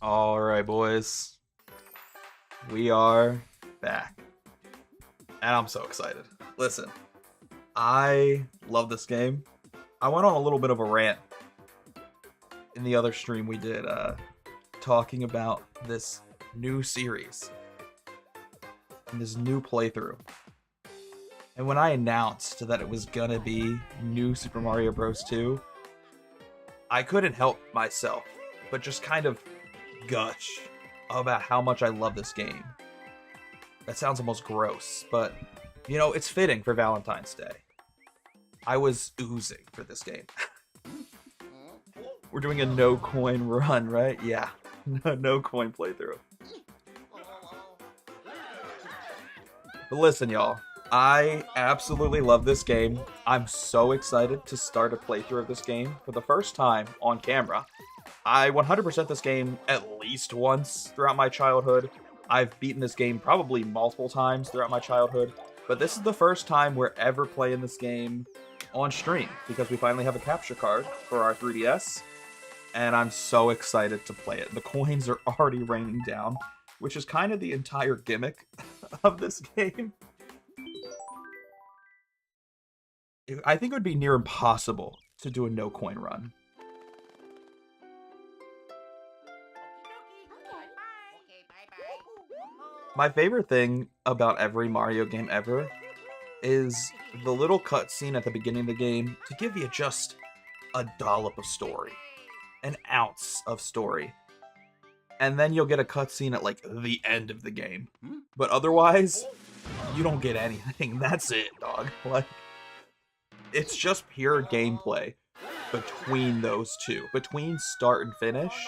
All right, boys. We are back. And I'm so excited. Listen, I love this game. I went on a little bit of a rant in the other stream we did, talking about this new series and this new playthrough. And when I announced that it was gonna be New Super Mario Bros. 2, I couldn't help myself but just kind of gush about how much I love this game. That sounds almost gross, but you know, it's fitting for Valentine's Day. I was oozing for this game. We're doing a no coin run, right? Yeah, no coin playthrough. But listen, y'all, I absolutely love this game. I'm so excited to start a playthrough of this game for the first time on camera. I 100% this game at least once throughout my childhood. I've beaten this game probably multiple times throughout my childhood, but this is the first time we're ever playing this game on stream because we finally have a capture card for our 3DS, and I'm so excited to play it. The coins are already raining down, which is kind of the entire gimmick of this game. I think it would be near impossible to do a no coin run. My favorite thing about every Mario game ever is the little cutscene at the beginning of the game to give you just a dollop of story, an ounce of story. And then you'll get a cutscene at like the end of the game. But otherwise, you don't get anything. That's it, dog. Like, it's just pure gameplay between those two. Between start and finish.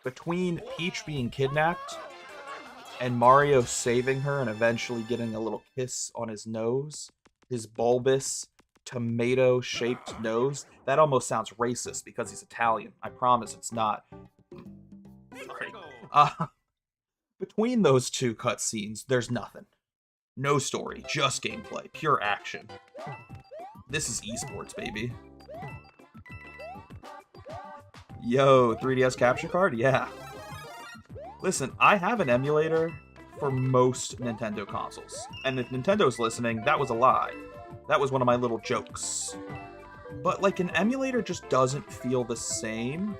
Between Peach being kidnapped and Mario saving her and eventually getting a little kiss on his nose. His bulbous, tomato-shaped nose. That almost sounds racist because he's Italian. I promise it's not. Sorry. Between those two cutscenes, there's nothing. No story, just gameplay, pure action. This is esports, baby. Yo, 3DS capture card? Yeah. Listen, I have an emulator for most Nintendo consoles. And if Nintendo's listening, that was a lie. That was one of my little jokes. But, like, an emulator just doesn't feel the same.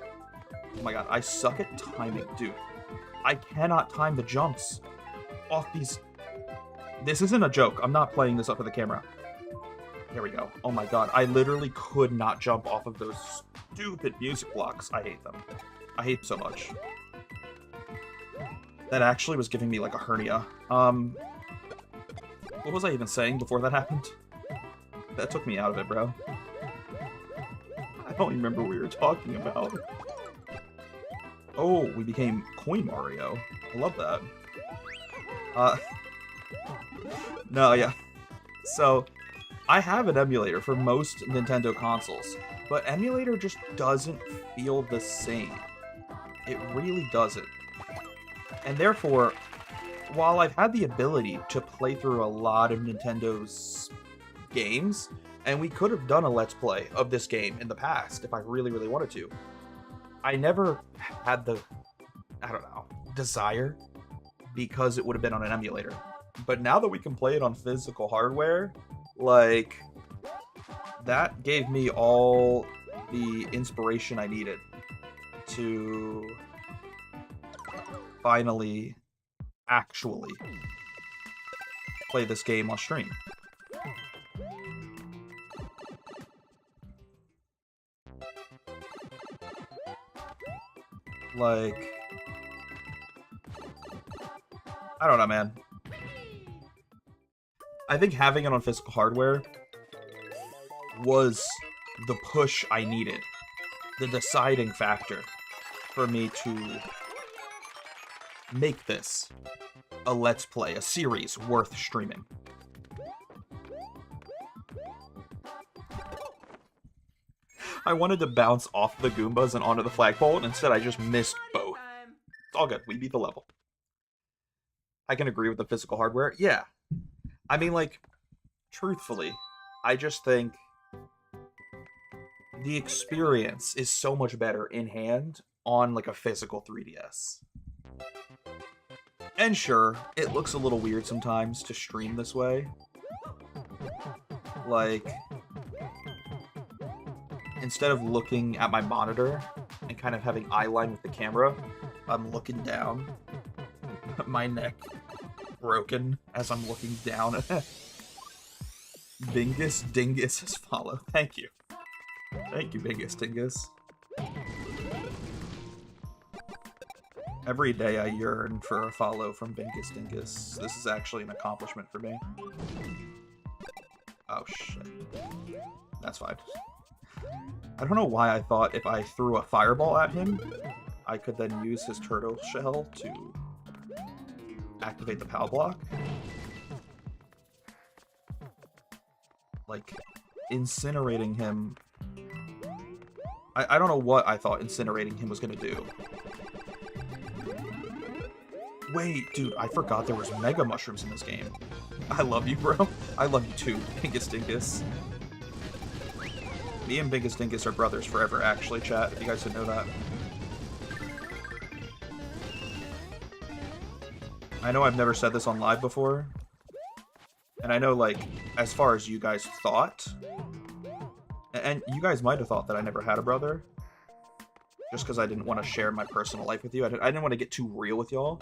Oh my god, I suck at timing. Dude, I cannot time the jumps off these... This isn't a joke. I'm not playing this up for the camera. There we go. Oh my god, I literally could not jump off of those stupid music blocks. I hate them. I hate them so much. That actually was giving me like a hernia. What was I even saying before that happened? That took me out of it, bro. I don't remember what we were talking about. Oh, we became Coin Mario. I love that. No, yeah. So, I have an emulator for most Nintendo consoles, but emulator just doesn't feel the same. It really doesn't. And therefore, while I've had the ability to play through a lot of Nintendo's games, and we could have done a Let's Play of this game in the past if I really, really wanted to, I never had the, I don't know, desire because it would have been on an emulator. But now that we can play it on physical hardware, like, that gave me all the inspiration I needed to finally actually play this game on stream. Like, I don't know, man. I think having it on physical hardware was the push I needed, the deciding factor for me to make this a Let's Play, a series worth streaming. I wanted to bounce off the Goombas and onto the flagpole, and instead I just missed both. It's all good, we beat the level. I can agree with the physical hardware, yeah. I mean, like, truthfully, I just think the experience is so much better in hand on like a physical 3DS. And sure, it looks a little weird sometimes to stream this way. Like, instead of looking at my monitor and kind of having eye line with the camera, I'm looking down. My neck broken as I'm looking down. Bingus Dingus has followed. Thank you. Thank you, Bingus Dingus. Every day I yearn for a follow from Bingus Dingus. This is actually an accomplishment for me. Oh, shit. That's fine. I don't know why I thought if I threw a fireball at him, I could then use his turtle shell to activate the POW block. Like, incinerating him... I don't know what I thought incinerating him was gonna do. Wait, dude, I forgot there was Mega Mushrooms in this game. I love you, bro. I love you too, Bingus Dingus. Me and Bingus Dingus are brothers forever, actually, chat, if you guys didn't know that. I know I've never said this on live before. And I know, like, as far as you guys thought, and you guys might have thought that I never had a brother, just because I didn't want to share my personal life with you. I didn't want to get too real with y'all,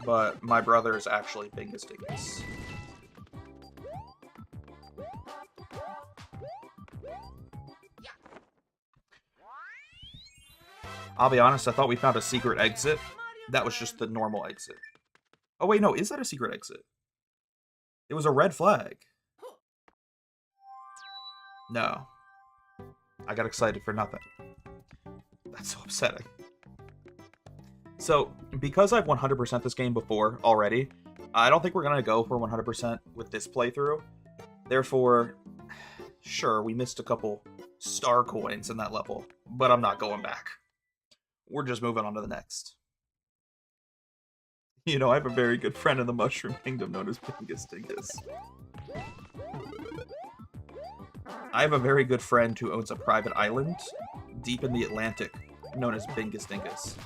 but my brother is actually Bingus Dingus. I'll be honest, I thought we found a secret exit. That was just the normal exit. Oh wait, no, is that a secret exit? It was a red flag. No. I got excited for nothing. That's so upsetting. So, because I've 100% this game before already, I don't think we're going to go for 100% with this playthrough. Therefore, sure, we missed a couple star coins in that level, but I'm not going back. We're just moving on to the next. You know, I have a very good friend in the Mushroom Kingdom known as Bingus Dingus. I have a very good friend who owns a private island deep in the Atlantic known as Bingus Dingus.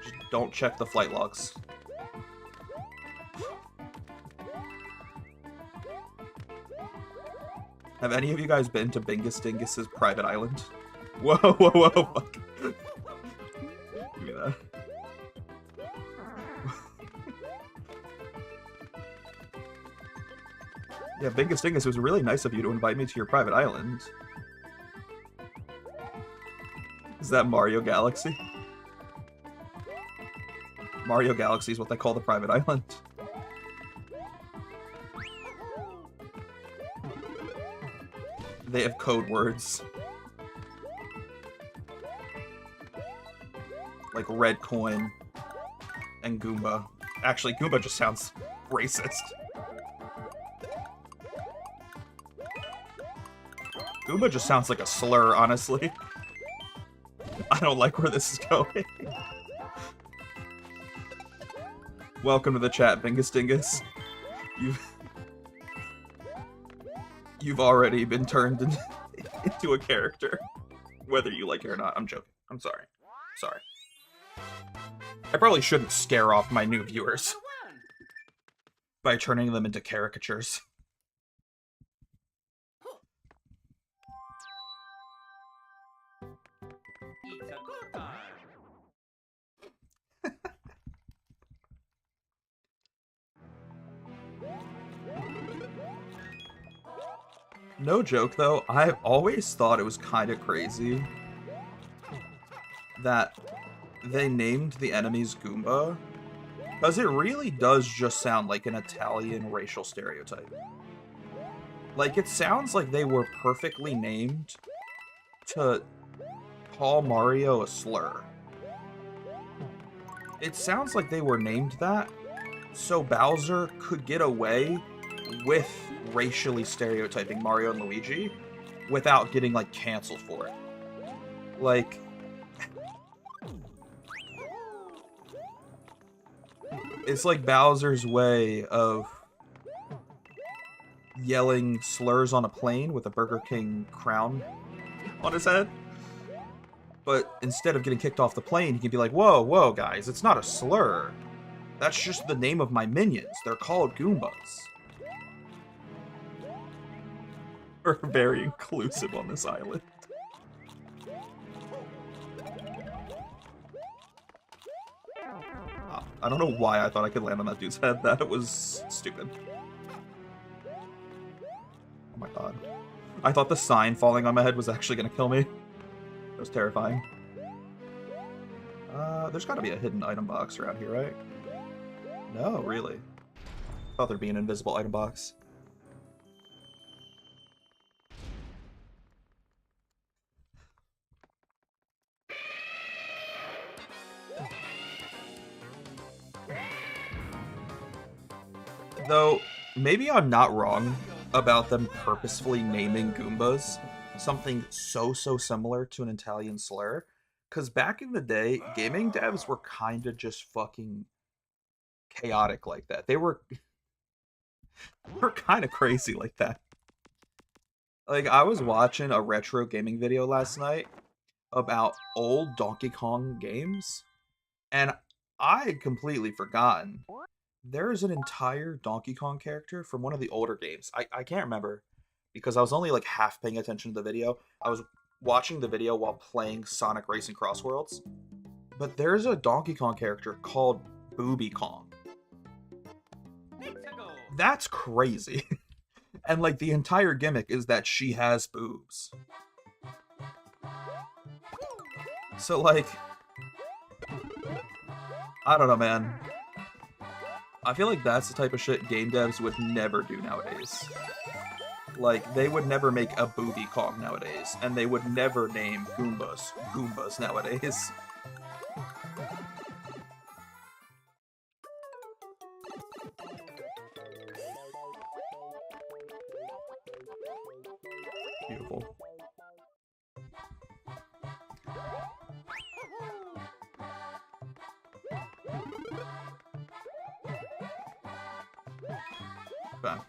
Just don't check the flight logs. Have any of you guys been to Bingus Dingus's private island? Whoa, whoa, whoa, fuck. Give me that. Yeah, Bingus Dingus, it was really nice of you to invite me to your private island. Is that Mario Galaxy? Mario Galaxy is what they call the private island. They have code words. Like Red Coin and Goomba. Actually, Goomba just sounds racist. Goomba just sounds like a slur, honestly. I don't like where this is going. Welcome to the chat, Bingus Dingus. You've already been turned into a character. Whether you like it or not. I'm joking. I'm sorry. Sorry. I probably shouldn't scare off my new viewers by turning them into caricatures. No joke, though, I've always thought it was kind of crazy that they named the enemies Goomba, because it really does just sound like an Italian racial stereotype. Like, it sounds like they were perfectly named to call Mario a slur. It sounds like they were named that so Bowser could get away with racially stereotyping Mario and Luigi without getting, like, canceled for it. Like, it's like Bowser's way of yelling slurs on a plane with a Burger King crown on his head. But instead of getting kicked off the plane, he can be like, whoa, whoa, guys, it's not a slur. That's just the name of my minions. They're called Goombas. We're very inclusive on this island. I don't know why I thought I could land on that dude's head. That was stupid. Oh my god. I thought the sign falling on my head was actually going to kill me. That was terrifying. There's got to be a hidden item box around here, right? No, really. I thought there'd be an invisible item box. Though, maybe I'm not wrong about them purposefully naming Goombas something so similar to an Italian slur. Because back in the day, gaming devs were kind of just fucking chaotic like that. They were kind of crazy like that. Like, I was watching a retro gaming video last night about old Donkey Kong games, and I had completely forgotten there is an entire Donkey Kong character from one of the older games. I can't remember because I was only like half paying attention to the video. I was watching the video while playing Sonic Racing Cross Worlds. But there's a Donkey Kong character called Booby Kong. That's crazy. And like the entire gimmick is that she has boobs. So like, I don't know, man. I feel like that's the type of shit game devs would never do nowadays. Like, they would never make a Booby Kong nowadays, and they would never name Goombas nowadays. Beautiful. Okay.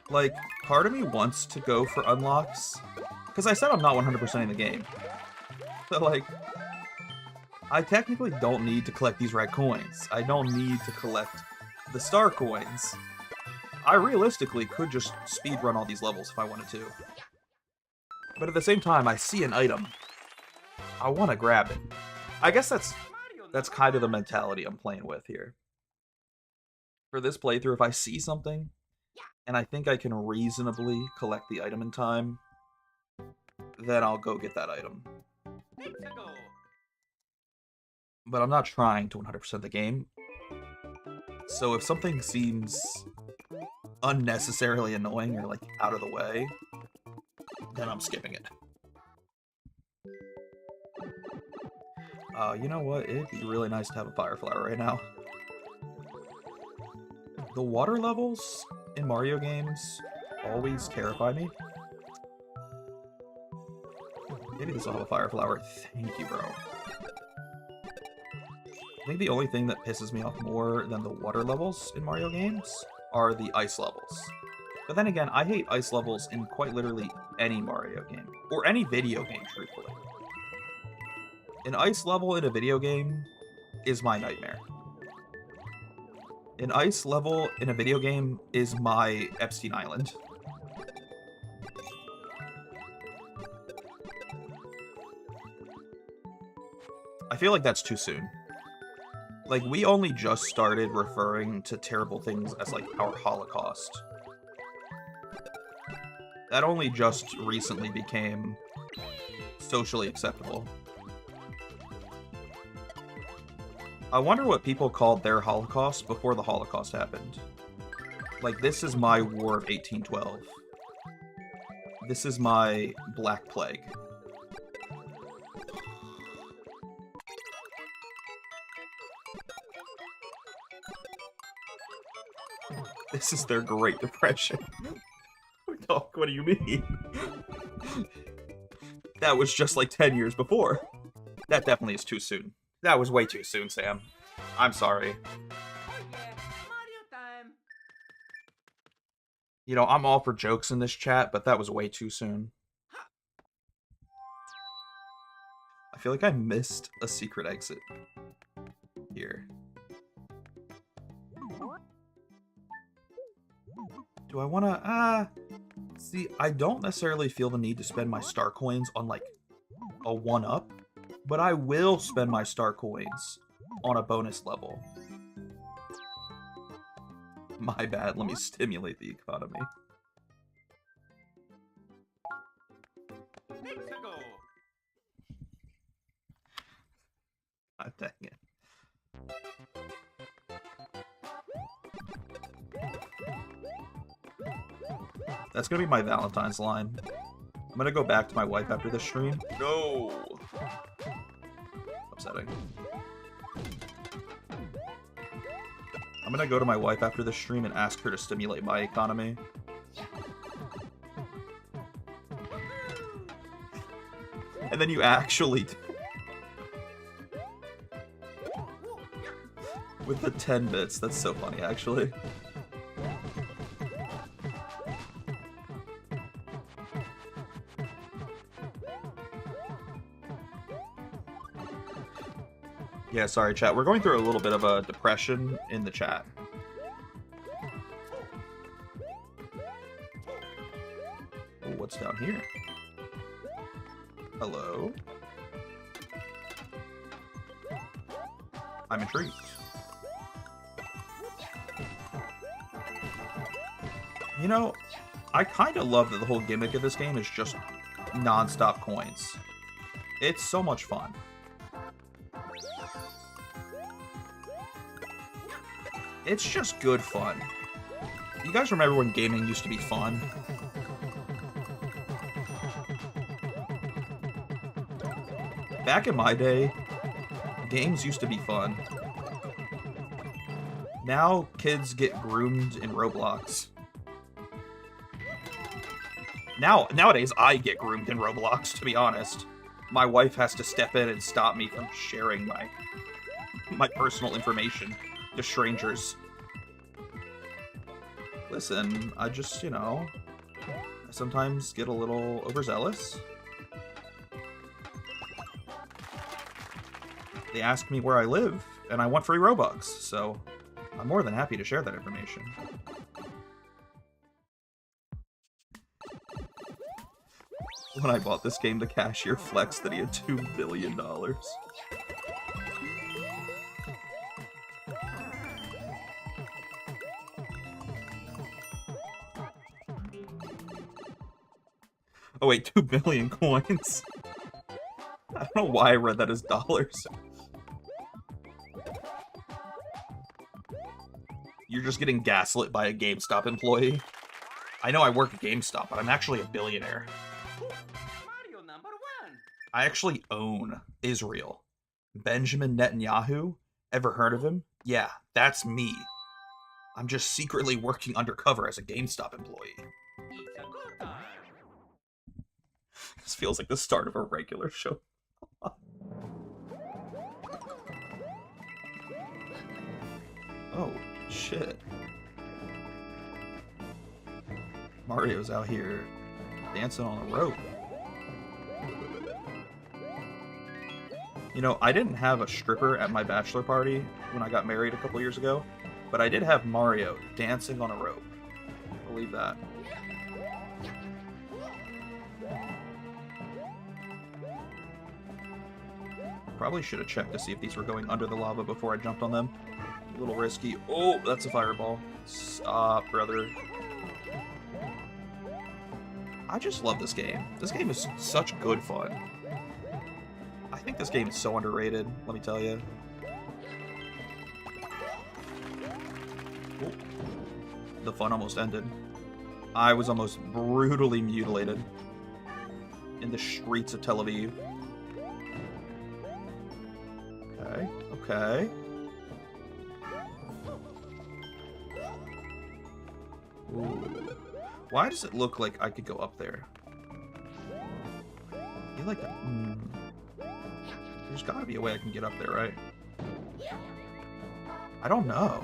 Like, part of me wants to go for unlocks, because I said I'm not 100%ing the game. So, like, I technically don't need to collect these red coins. I don't need to collect the star coins. I realistically could just speedrun all these levels if I wanted to. But at the same time, I see an item. I want to grab it. I guess that's kind of the mentality I'm playing with here. For this playthrough, if I see something, and I think I can reasonably collect the item in time, then I'll go get that item. But I'm not trying to 100% the game. So if something seems unnecessarily annoying or like out of the way, then I'm skipping it. You know what? It'd be really nice to have a fire flower right now. The water levels in Mario games always terrify me. Maybe this will have a fire flower. Thank you, bro. I think the only thing that pisses me off more than the water levels in Mario games are the ice levels. But then again, I hate ice levels in quite literally any Mario game. Or any video game, truthfully. An ice level in a video game is my nightmare. An ice level in a video game is my Epstein Island. I feel like that's too soon. Like, we only just started referring to terrible things as, like, our Holocaust. That only just recently became socially acceptable. I wonder what people called their Holocaust before the Holocaust happened. Like, this is my War of 1812. This is my Black Plague. This is their Great Depression. Dog, what do you mean? That was just like 10 years before. That definitely is too soon. That was way too soon, Sam. I'm sorry. You know, I'm all for jokes in this chat, but that was way too soon. I feel like I missed a secret exit here. Do I want to, see, I don't necessarily feel the need to spend my star coins on, like, a 1-up, but I will spend my star coins on a bonus level. My bad, let me stimulate the economy. God dang it. That's gonna be my Valentine's line. I'm gonna go back to my wife after this stream. No! Upsetting. I'm gonna go to my wife after this stream and ask her to stimulate my economy. And then you actually... with the 10 bits, that's so funny, actually. Yeah, sorry, chat. We're going through a little bit of a depression in the chat. Oh, what's down here? Hello? I'm intrigued. You know, I kind of love that the whole gimmick of this game is just non-stop coins. It's so much fun. It's just good fun. You guys remember when gaming used to be fun? Back in my day, games used to be fun. Now, kids get groomed in Roblox. Nowadays, I get groomed in Roblox, to be honest. My wife has to step in and stop me from sharing my personal information to strangers. Listen, I just, you know, I sometimes get a little overzealous. They ask me where I live, and I want free Robux, so I'm more than happy to share that information. When I bought this game, the cashier flexed that he had $2 billion. Oh wait, 2 billion coins. I don't know why I read that as dollars. You're just getting gaslit by a GameStop employee. I know I work at GameStop, but I'm actually a billionaire. Mario #1. I actually own Israel. Benjamin Netanyahu? Ever heard of him? Yeah, that's me. I'm just secretly working undercover as a GameStop employee. It's a good time. This feels like the start of a regular show. Oh, shit. Mario's out here dancing on a rope. You know, I didn't have a stripper at my bachelor party when I got married a couple years ago, but I did have Mario dancing on a rope. Believe that. Probably should have checked to see if these were going under the lava before I jumped on them. A little risky. Oh, that's a fireball. Stop, brother. I just love this game. This game is such good fun. I think this game is so underrated, let me tell you. Oh. The fun almost ended. I was almost brutally mutilated in the streets of Tel Aviv. Okay, okay. Ooh. Why does it look like I could go up there? I feel like there's gotta be a way I can get up there, right? I don't know.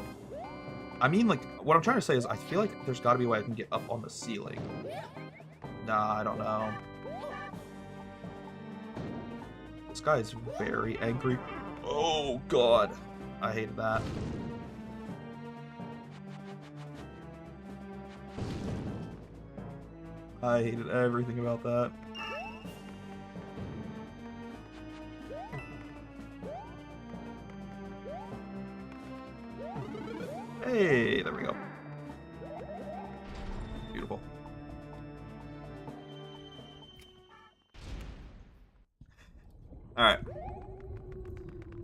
I mean, like, what I'm trying to say is I feel like there's gotta be a way I can get up on the ceiling. Nah, I don't know. This guy is very angry. Oh, God. I hated that. I hated everything about that. Hey, there we go. Beautiful. Alright.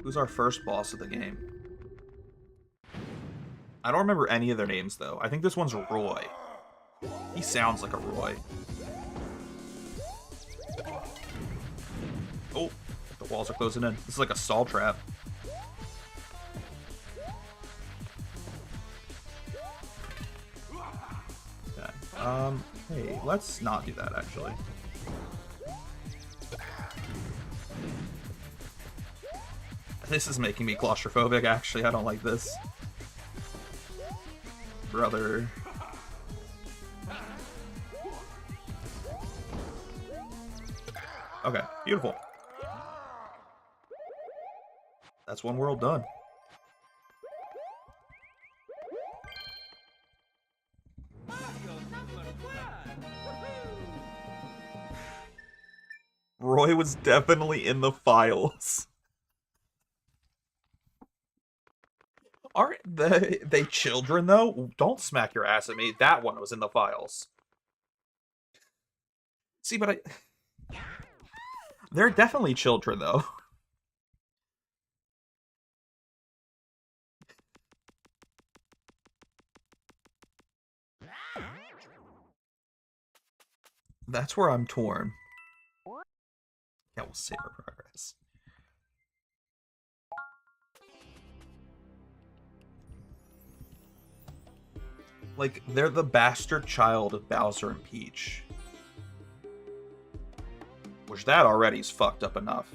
Who's our first boss of the game? I don't remember any of their names, though. I think this one's Roy. He sounds like a Roy. Oh, the walls are closing in. This is like a stall trap. Okay. Hey, let's not do that, actually. This is making me claustrophobic, actually. I don't like this. Brother. Okay, beautiful. That's one world done. Roy was definitely in the files. Aren't they children, though? Don't smack your ass at me. That one was in the files. See, but they're definitely children, though. That's where I'm torn. Yeah, we'll save our progress. Like, they're the bastard child of Bowser and Peach. Which that already is fucked up enough.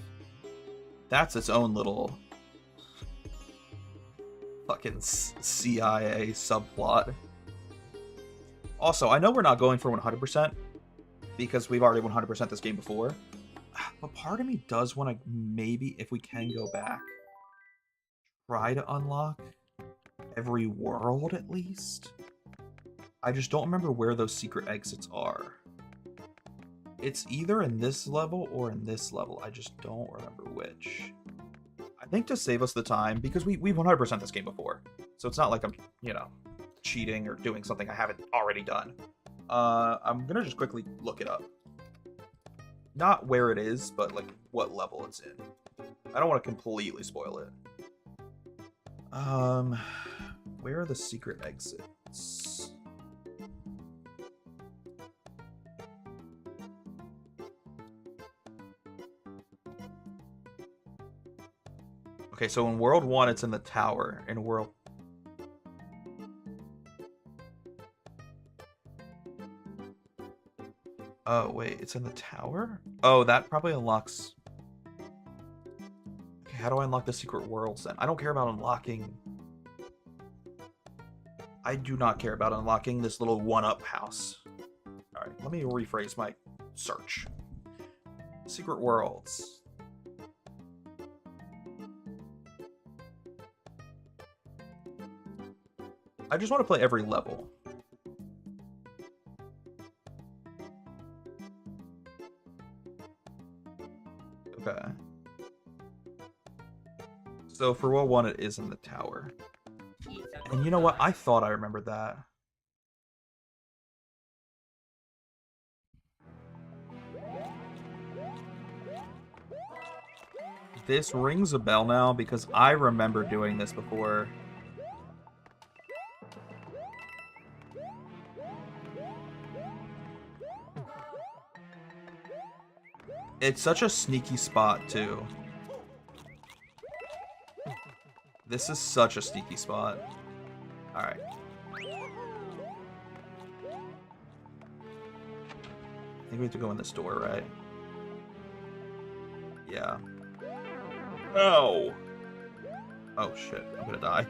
That's its own little fucking CIA subplot. Also, I know we're not going for 100% because we've already 100% this game before. But part of me does want to maybe, if we can go back, try to unlock every world at least. I just don't remember where those secret exits are. It's either in this level or in this level. I just don't remember which. I think to save us the time, because we've 100% this game before. So it's not like I'm, you know, cheating or doing something I haven't already done. I'm gonna just quickly look it up. Not where it is, but like what level it's in. I don't want to completely spoil it. Where are the secret exits? Okay, so in World 1, it's in the tower. In World... Oh, wait, it's in the tower? Oh, that probably unlocks... Okay, how do I unlock the secret worlds then? I don't care about unlocking... I do not care about unlocking this little one-up house. Alright, let me rephrase my search. Secret worlds. I just want to play every level. Okay. So for World 1, it is in the tower. And you know what? I thought I remembered that. This rings a bell now because I remember doing this before. It's such a sneaky spot, too. This is such a sneaky spot. Alright. I think we have to go in this door, right? Yeah. Oh! Oh, shit. I'm gonna die.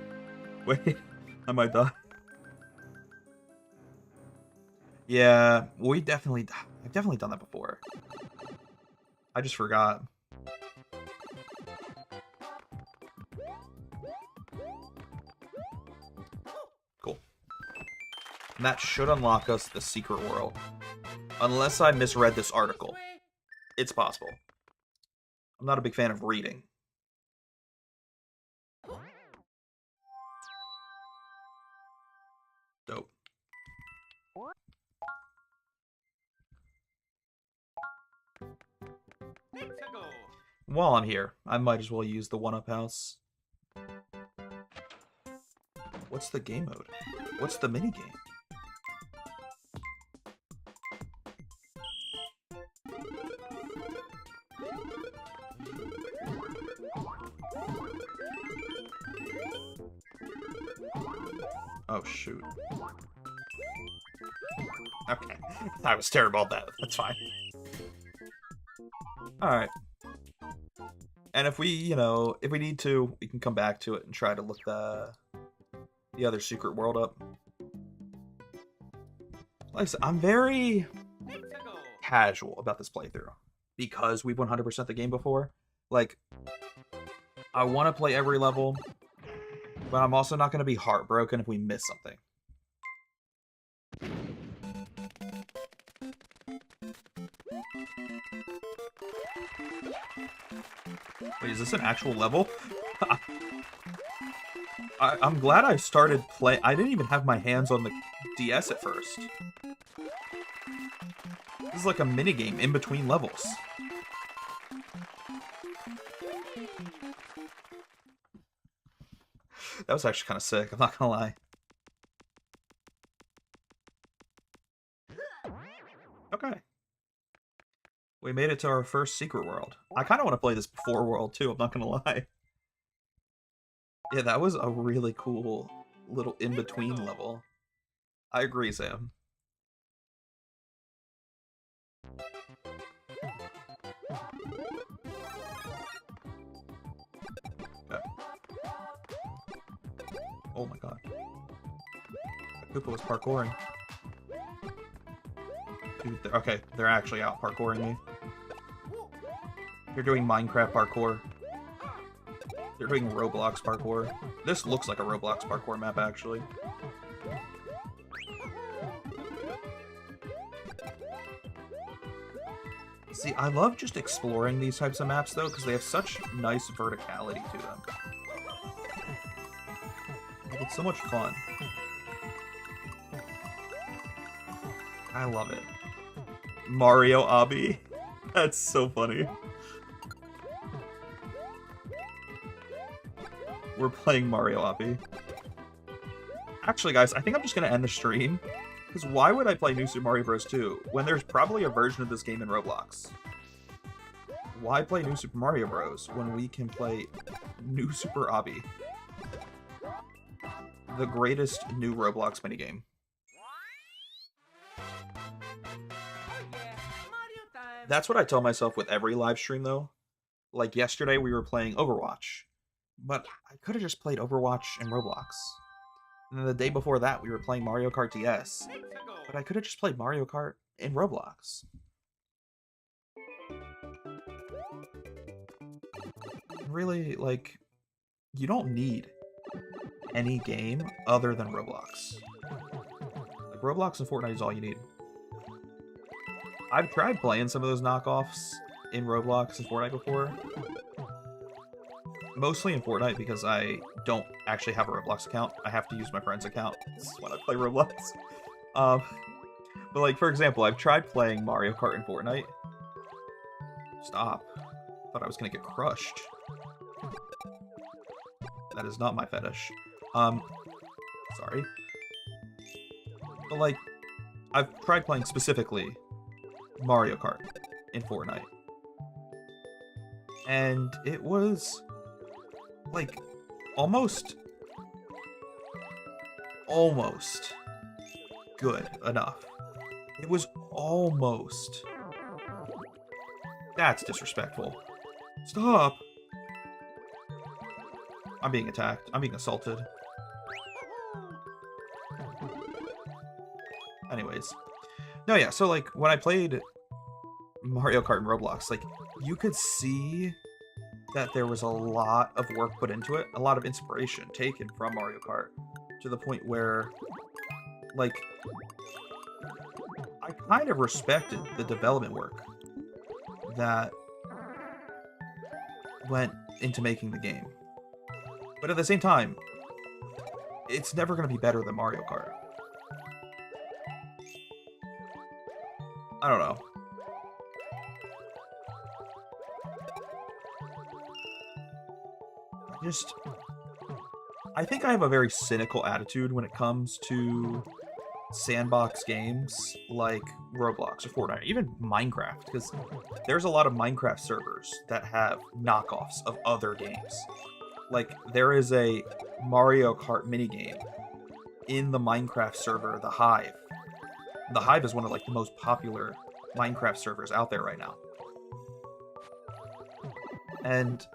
Wait. I might die. Yeah, I've definitely done that before. I just forgot. And that should unlock us the secret world. Unless I misread this article. It's possible. I'm not a big fan of reading. Dope. While I'm here, I might as well use the 1-up house. What's the game mode? What's the mini game? Oh, shoot. Okay. I was terrible at that. That's fine. Alright. And if we, if we need to, we can come back to it and try to look the other secret world up. Like I said, I'm very casual about this playthrough. Because we've 100% the game before. Like, I want to play every level, but I'm also not going to be heartbroken if we miss something. Wait, is this an actual level? I'm glad I started playing. I didn't even have my hands on the DS at first. This is like a minigame in between levels. That was actually kind of sick, I'm not gonna lie. Okay. We made it to our first secret world. I kind of want to play this before world too, I'm not gonna lie. Yeah, that was a really cool little in-between level. I agree, Sam. Okay. Oh my god. Koopa was parkouring. Dude, okay, they're actually out parkouring me. They're doing Minecraft parkour. They're doing Roblox parkour. This looks like a Roblox parkour map, actually. See, I love just exploring these types of maps, though, because they have such nice verticality to them. Like, it's so much fun. I love it. Mario Obby. That's so funny. We're playing Mario Obby. Actually, guys, I think I'm just going to end the stream. Because why would I play New Super Mario Bros. 2 when there's probably a version of this game in Roblox? Why play New Super Mario Bros. When we can play New Super Obby? The greatest new Roblox minigame. That's what I tell myself with every live stream, though. Like yesterday, we were playing Overwatch. But I could have just played Overwatch in Roblox. And then the day before that, we were playing Mario Kart DS. But I could have just played Mario Kart in Roblox. Really, like, you don't need any game other than Roblox. Like, Roblox and Fortnite is all you need. I've tried playing some of those knockoffs in Roblox and Fortnite before. Mostly in Fortnite because I don't actually have a Roblox account. I have to use my friend's account when I play Roblox. But like, for example, I've tried playing Mario Kart in Fortnite. Stop. Thought I was gonna get crushed. That is not my fetish. Sorry. But like, I've tried playing specifically Mario Kart in Fortnite. And it was like almost good enough. It was almost. That's disrespectful. Stop. I'm being attacked. I'm being assaulted. Anyways. No, yeah, so like when I played Mario Kart in Roblox, like you could see that there was a lot of work put into it, a lot of inspiration taken from Mario Kart, to the point where Like, I kind of respected the development work that went into making the game. But at the same time, it's never going to be better than Mario Kart. I don't know. I think I have a very cynical attitude when it comes to sandbox games like Roblox or Fortnite, even Minecraft, because there's a lot of Minecraft servers that have knockoffs of other games. Like, there is a Mario Kart minigame in the Minecraft server, The Hive. The Hive is one of like the most popular Minecraft servers out there right now. And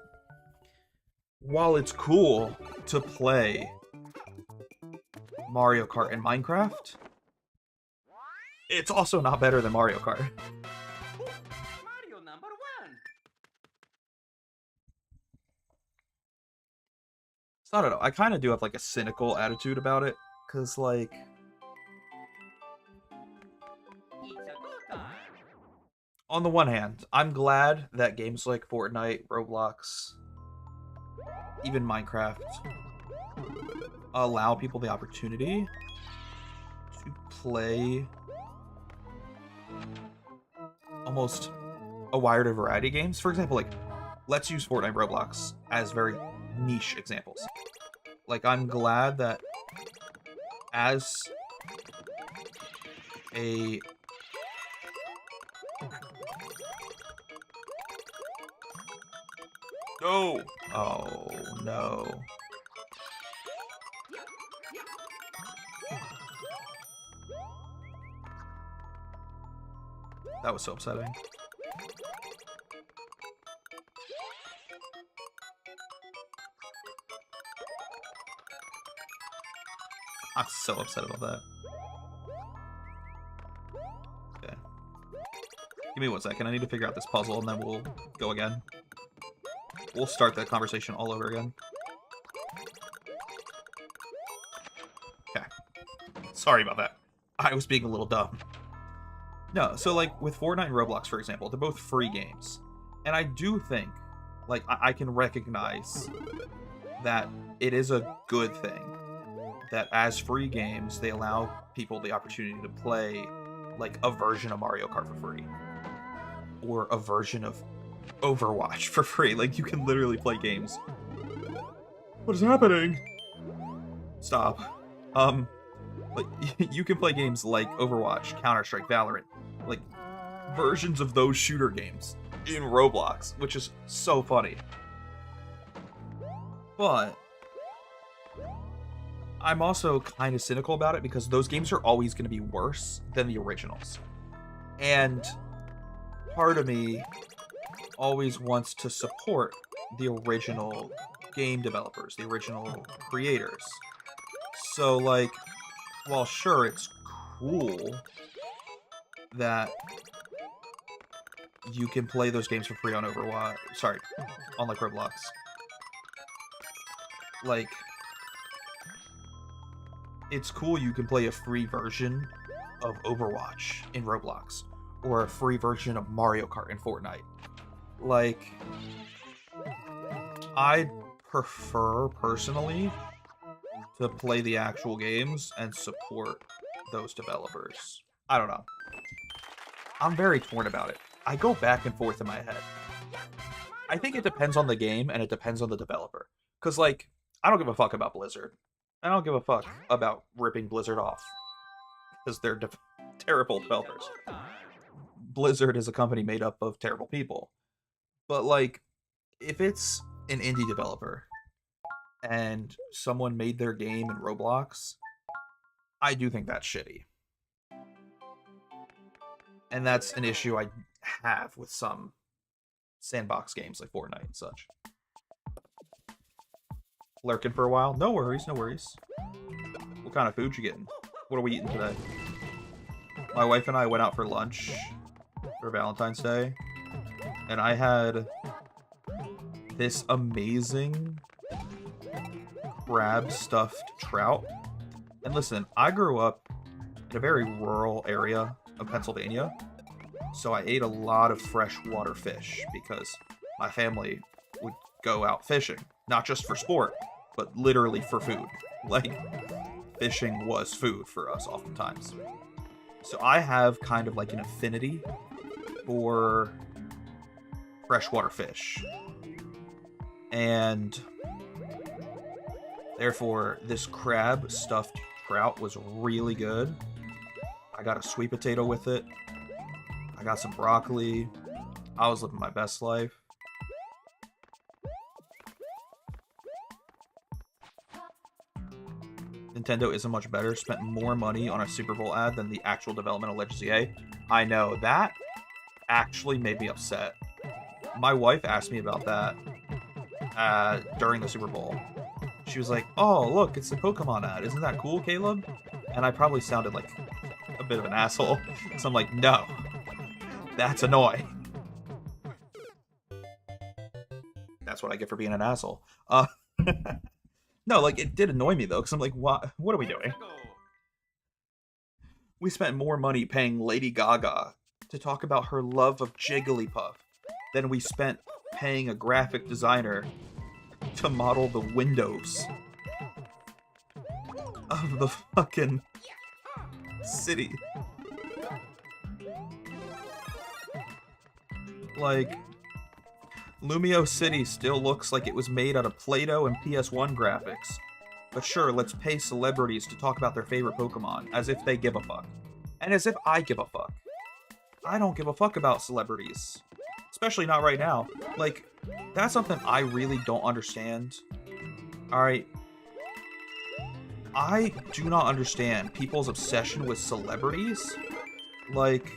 while it's cool to play Mario Kart in Minecraft, it's also not better than Mario Kart. Mario number 1. So I don't know. I kind of do have like a cynical attitude about it, because like, It's a go time. on the one hand, I'm glad that games like Fortnite, Roblox, even Minecraft allow people the opportunity to play almost a wider variety of games. For example, like, let's use Fortnite, Roblox as very niche examples. Like, I'm glad that as a no. Oh no. That was so upsetting. I'm so upset about that. Okay. Give me 1 second. I need to figure out this puzzle and then we'll go again. We'll start that conversation all over again. Okay. Sorry about that. I was being a little dumb. No, so like with Fortnite and Roblox, for example, they're both free games. And I do think, like, I can recognize that it is a good thing that as free games, they allow people the opportunity to play, like, a version of Mario Kart for free. Or a version of Overwatch for free. Like, you can literally play games. What is happening? Stop. Like, you can play games like Overwatch, Counter-Strike, Valorant, like, versions of those shooter games in Roblox, which is so funny. But I'm also kind of cynical about it because those games are always going to be worse than the originals. And part of me always wants to support the original game developers, the original creators. So, like, while sure, it's cool that you can play those games for free on Overwatch, sorry, on, like, Roblox. Like, it's cool you can play a free version of Overwatch in Roblox, or a free version of Mario Kart in Fortnite. Like, I prefer, personally, to play the actual games and support those developers. I don't know. I'm very torn about it. I go back and forth in my head. I think it depends on the game and it depends on the developer. Because, like, I don't give a fuck about Blizzard. I don't give a fuck about ripping Blizzard off. Because they're terrible developers. Blizzard is a company made up of terrible people. But, like, if it's an indie developer and someone made their game in Roblox, I do think that's shitty. And that's an issue I have with some sandbox games like Fortnite and such. Lurking for a while? No worries, no worries. What kind of food you getting? What are we eating today? My wife and I went out for lunch for Valentine's Day, and I had this amazing crab stuffed trout. And listen, I grew up in a very rural area of Pennsylvania. So I ate a lot of freshwater fish because my family would go out fishing, not just for sport, but literally for food. Like, fishing was food for us oftentimes. So I have kind of like an affinity for freshwater fish. And therefore, this crab stuffed trout was really good. I got a sweet potato with it. I got some broccoli. I was living my best life. Nintendo isn't much better. Spent more money on a Super Bowl ad than the actual development of Legends of ZA. I know, that actually made me upset. My wife asked me about that during the Super Bowl. She was like, oh, look, it's the Pokemon ad. Isn't that cool, Caleb? And I probably sounded like a bit of an asshole. So I'm like, no, that's annoying. That's what I get for being an asshole. No, like, it did annoy me, though, because I'm like, what are we doing? We spent more money paying Lady Gaga to talk about her love of Jigglypuff than we spent paying a graphic designer to model the windows of the fucking city. Like, Lumio City still looks like it was made out of Play-Doh and PS1 graphics. But sure, let's pay celebrities to talk about their favorite Pokemon, as if they give a fuck. And as if I give a fuck. I don't give a fuck about celebrities. Especially not right now. Like, that's something I really don't understand. Alright. I do not understand people's obsession with celebrities. Like,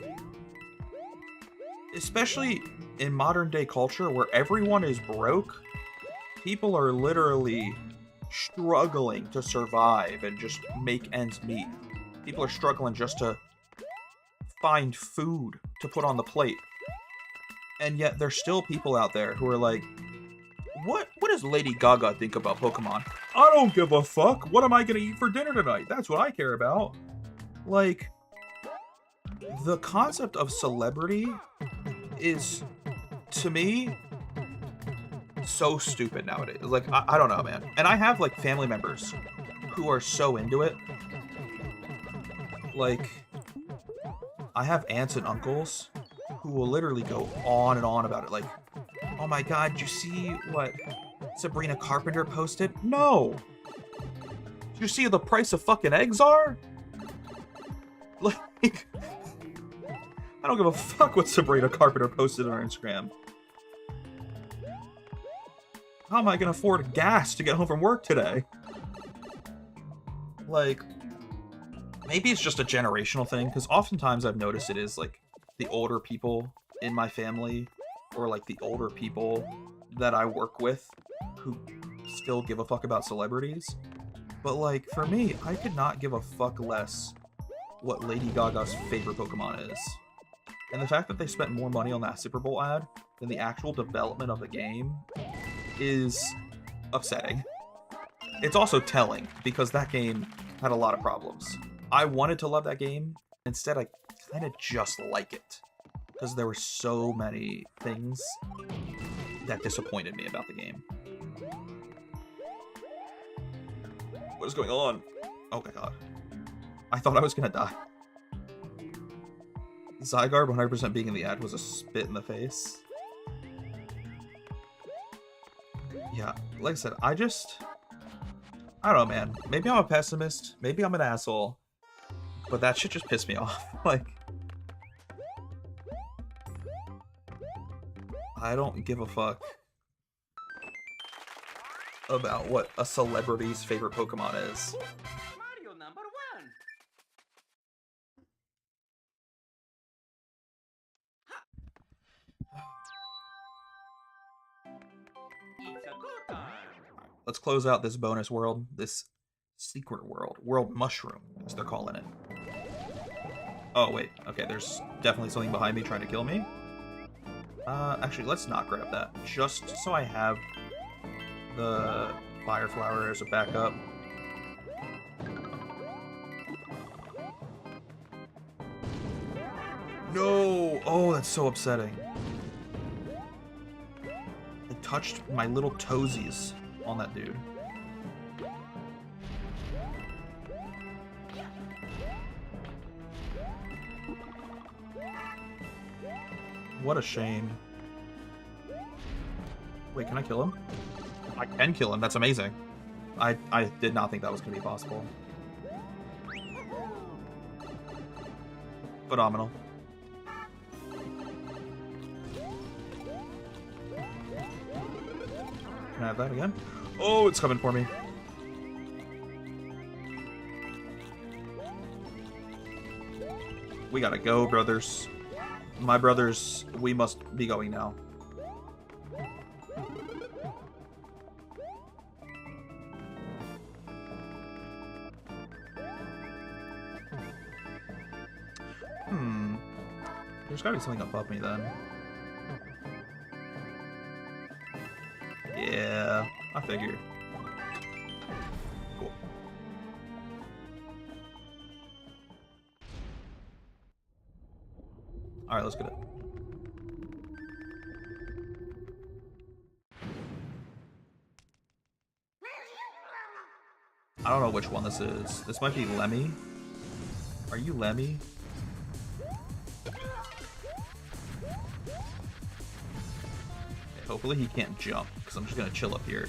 especially in modern day culture where everyone is broke, people are literally struggling to survive and just make ends meet. People are struggling just to find food to put on the plate. And yet there's still people out there who are like, what does Lady Gaga think about Pokemon? I don't give a fuck. What am I gonna eat for dinner tonight? That's what I care about. Like, the concept of celebrity is, to me, so stupid nowadays. Like, I don't know, man. And I have, like, family members who are so into it. Like, I have aunts and uncles who will literally go on and on about it. Like, oh my god, did you see what Sabrina Carpenter posted? No! Did you see the price of fucking eggs are? Like, I don't give a fuck what Sabrina Carpenter posted on her Instagram. How am I gonna afford gas to get home from work today? Like, maybe it's just a generational thing, because oftentimes I've noticed it is, like, the older people in my family, or, like, the older people that I work with, who still give a fuck about celebrities. But, like, for me, I could not give a fuck less what Lady Gaga's favorite Pokemon is. And the fact that they spent more money on that Super Bowl ad than the actual development of the game is upsetting. It's also telling, because that game had a lot of problems. I wanted to love that game. Instead, I kind of just like it. Because there were so many things that disappointed me about the game. What is going on? Oh my god. I thought I was gonna die. Zygarde 100% being in the ad was a spit in the face. Yeah, like I said, I don't know, man. Maybe I'm a pessimist. Maybe I'm an asshole. But that shit just pissed me off. Like, I don't give a fuck about what a celebrity's favorite Pokemon is. Mario number 1. It's a go time. Let's close out this bonus world, this secret world, World Mushroom, as they're calling it. Oh, wait. Okay, there's definitely something behind me trying to kill me. Actually, let's not grab that. Just so I have the Fire Flower as a backup. No! Oh, that's so upsetting. I touched my little toesies on that dude. What a shame. Wait, can I kill him? I can kill him. That's amazing. I did not think that was going to be possible. Phenomenal. Can I have that again? Oh, it's coming for me. We gotta go, brothers. My brothers, we must be going now. There's gotta be something above me then. Yeah, I figured. Cool. Alright, let's get it. I don't know which one this is. This might be Lemmy. Are you Lemmy? Hopefully he can't jump, because I'm just going to chill up here.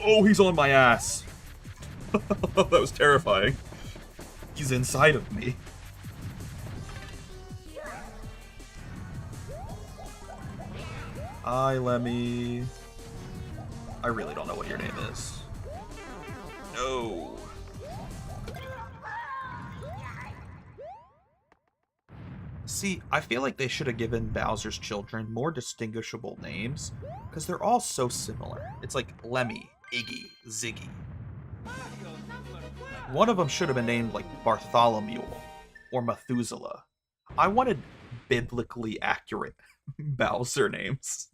Oh, he's on my ass. That was terrifying. He's inside of me. Hi, Lemmy. I really don't know what your name is. No. See, I feel like they should have given Bowser's children more distinguishable names, because they're all so similar. It's like Lemmy, Iggy, Ziggy. One of them should have been named like Bartholomew or Methuselah. I wanted biblically accurate Bowser names.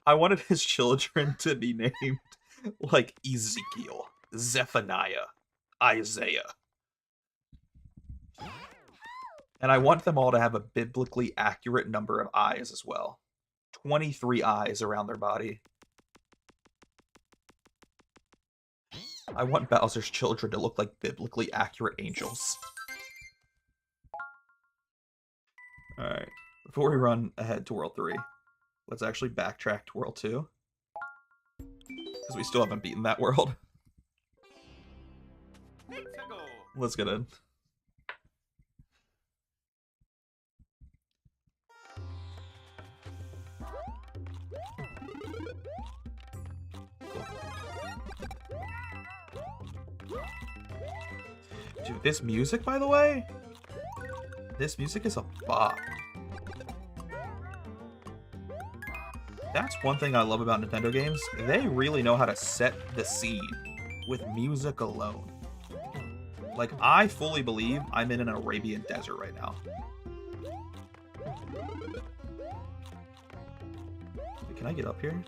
I wanted his children to be named like Ezekiel, Zephaniah, Isaiah. And I want them all to have a biblically accurate number of eyes as well. 23 eyes around their body. I want Bowser's children to look like biblically accurate angels. Alright, before we run ahead to World 3, let's actually backtrack to World 2. Because we still haven't beaten that world. Let's get in. Dude, this music, by the way? This music is a bop. That's one thing I love about Nintendo games. They really know how to set the scene with music alone. Like, I fully believe I'm in an Arabian desert right now. Can I get up here?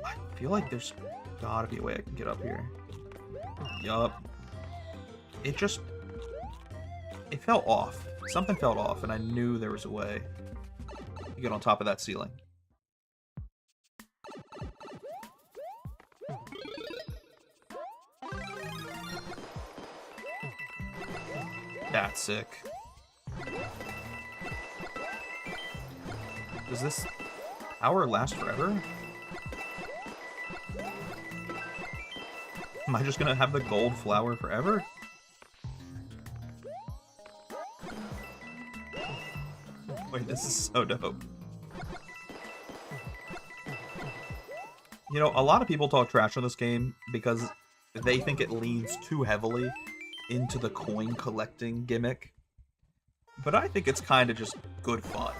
I feel like there's gotta be a way I can get up here. Yup. It fell off. Something fell off, and I knew there was a way to get on top of that ceiling. That's sick. Does this power last forever? Am I just gonna have the gold flower forever? Wait, this is so dope. You know, a lot of people talk trash on this game because they think it leans too heavily into the coin collecting gimmick. But I think it's kind of just good fun.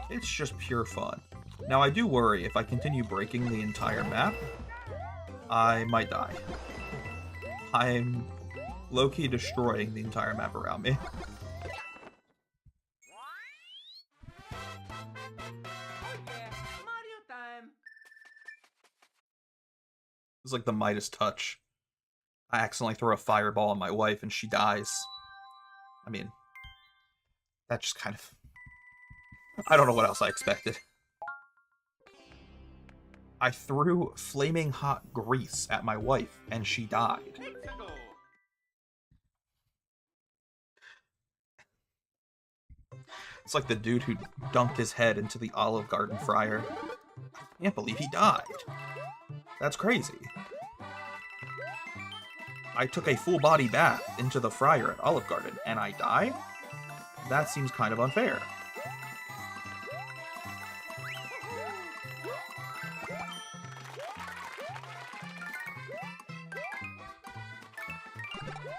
It's just pure fun. Now, I do worry if I continue breaking the entire map, I might die. I'm low-key destroying the entire map around me. It's like the Midas touch. I accidentally throw a fireball on my wife and she dies. I mean, that just kind of... I don't know what else I expected. I threw flaming hot grease at my wife and she died. Hexago. It's like the dude who dunked his head into the Olive Garden fryer. Can't believe he died. That's crazy. I took a full body bath into the fryer at Olive Garden and I died? That seems kind of unfair.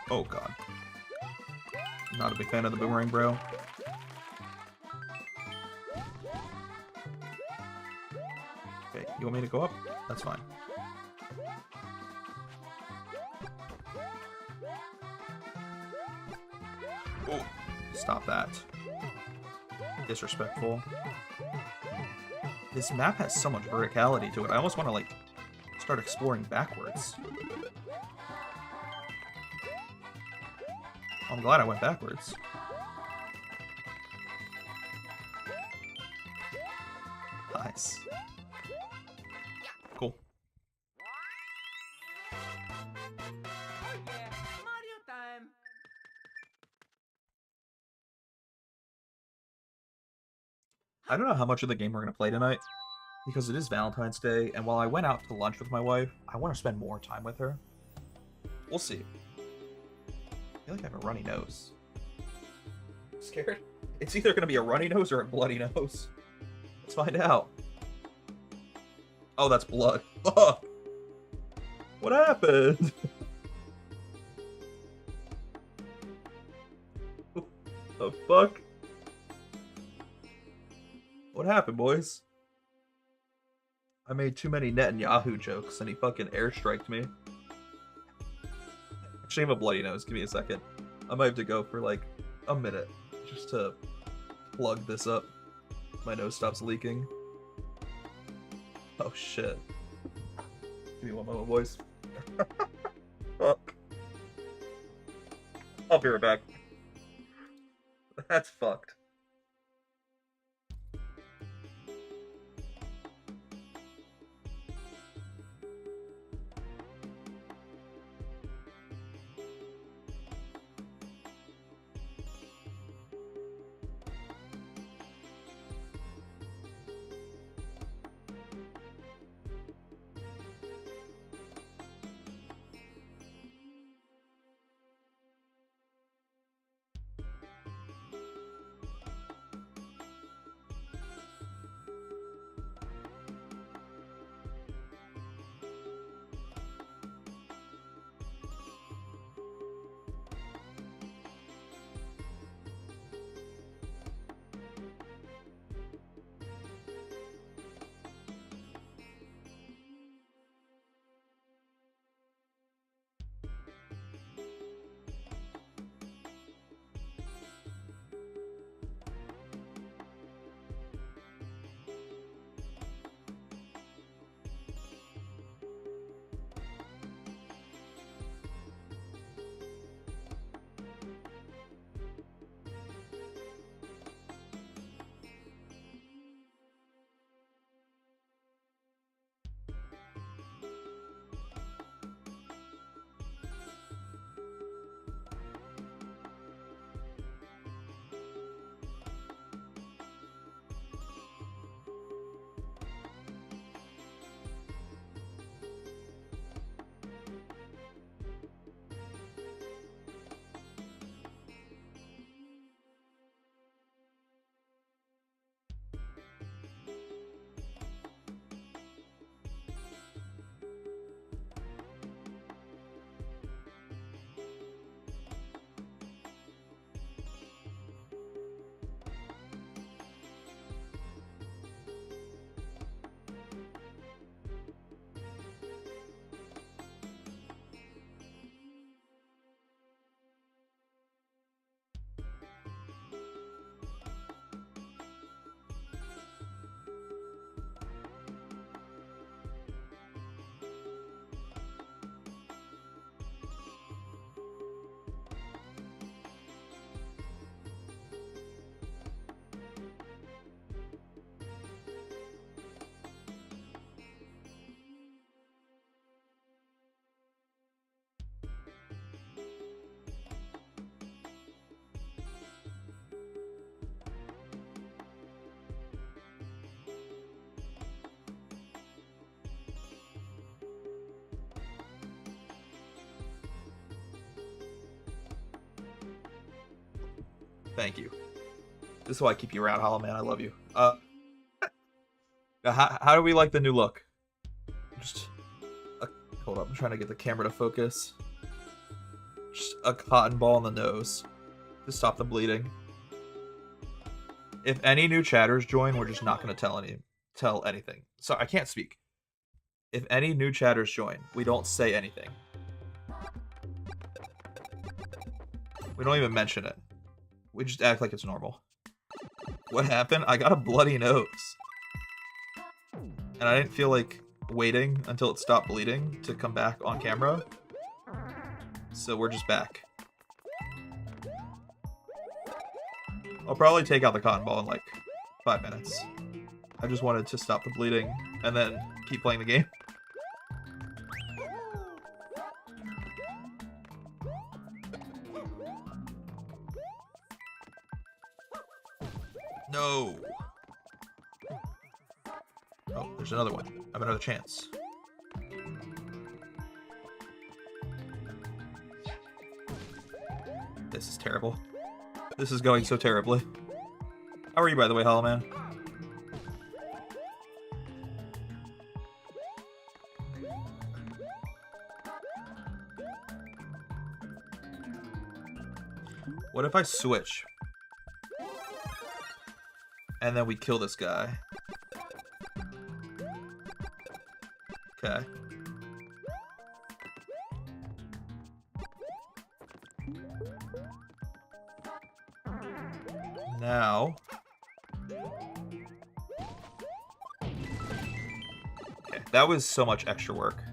Oh god. Not a big fan of the boomerang, bro. Okay, you want me to go up? That's fine. Oh, stop that. Disrespectful. This map has so much verticality to it. I almost want to, like, start exploring backwards. I'm glad I went backwards. Nice. Cool. Oh yeah, Mario time. I don't know how much of the game we're going to play tonight, because it is Valentine's Day, and while I went out to lunch with my wife, I want to spend more time with her. We'll see. I feel like I have a runny nose. Scared? It's either going to be a runny nose or a bloody nose. Let's find out. Oh, that's blood. Fuck! What happened? The fuck? What happened, boys? I made too many Netanyahu jokes and he fucking airstriked me. Actually, I have a bloody nose. Give me a second. I might have to go for like a minute just to plug this up. My nose stops leaking. Oh shit. Give me one moment, boys. Fuck. I'll be right back. That's fucked. Thank you. This is why I keep you around, Hollow Man. I love you. How do we like the new look? Just hold up. I'm trying to get the camera to focus. Just a cotton ball in the nose to stop the bleeding. If any new chatters join, we're just not going to tell anything. So I can't speak. If any new chatters join, we don't say anything. We don't even mention it. We just act like it's normal. What happened? I got a bloody nose. And I didn't feel like waiting until it stopped bleeding to come back on camera. So we're just back. I'll probably take out the cotton ball in like 5 minutes. I just wanted to stop the bleeding and then keep playing the game. No. Oh, there's another one. I have another chance. This is terrible. This is going so terribly. How are you, by the way, Hollow Man? What if I switch? And then we kill this guy. Okay. Now. Okay, that was so much extra work.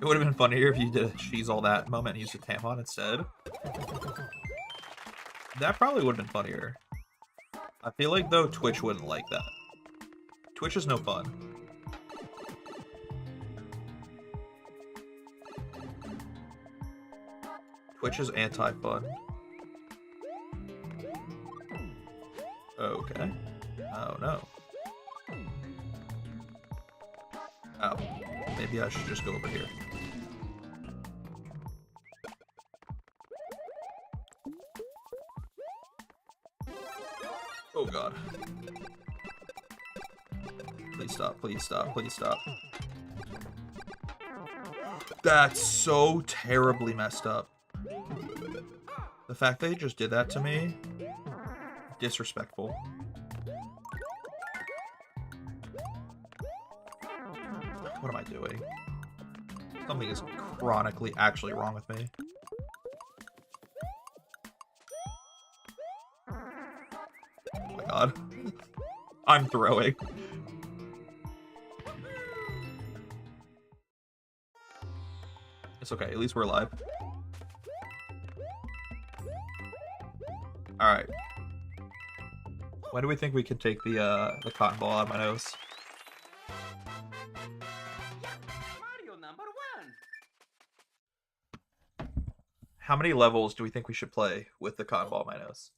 It would have been funnier if you did a she's all that moment and used a tampon instead. That probably would have been funnier. I feel like, though, Twitch wouldn't like that. Twitch is no fun. Twitch is anti-fun. Okay. Oh, no. Oh. Maybe I should just go over here. Oh, God. Please stop, please stop, please stop. That's so terribly messed up. The fact they just did that to me, disrespectful. What am I doing? Something is chronically actually wrong with me. Oh my god. I'm throwing. It's okay, at least we're alive. Alright. When do we think we can take the cotton ball out of my nose? Mario number 1. How many levels do we think we should play with the cotton ball in my nose?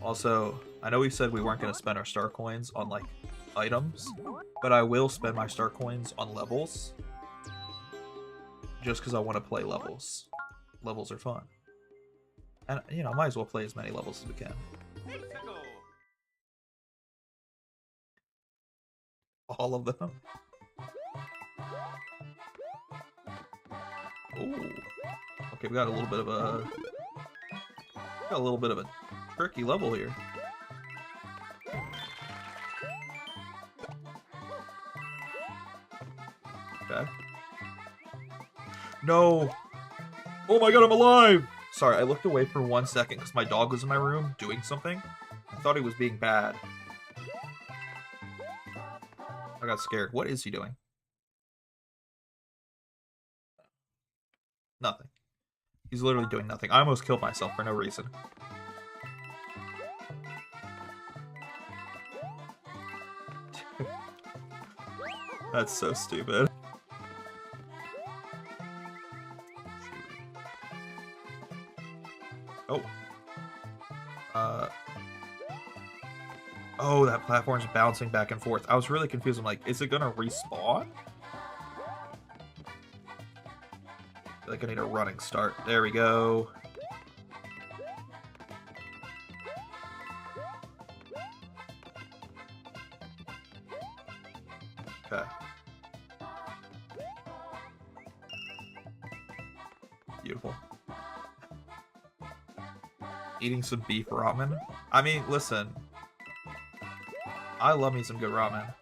Also, I know we said we weren't going to spend our star coins on, like, items, but I will spend my star coins on levels. Just because I want to play levels. Levels are fun. And, you know, I might as well play as many levels as we can. All of them. Ooh. Okay, we got a little bit of a... Got a little bit of a tricky level here. Okay. No! Oh my god, I'm alive! Sorry, I looked away for 1 second because my dog was in my room doing something. I thought he was being bad. I got scared. What is he doing? Nothing. He's literally doing nothing. I almost killed myself for no reason. That's so stupid. Oh. Oh, that platform's bouncing back and forth. I was really confused. I'm like, is it gonna respawn? I feel like I need a running start. There we go. Okay. Beautiful. Eating some beef ramen. I mean, listen. I love me some good ramen.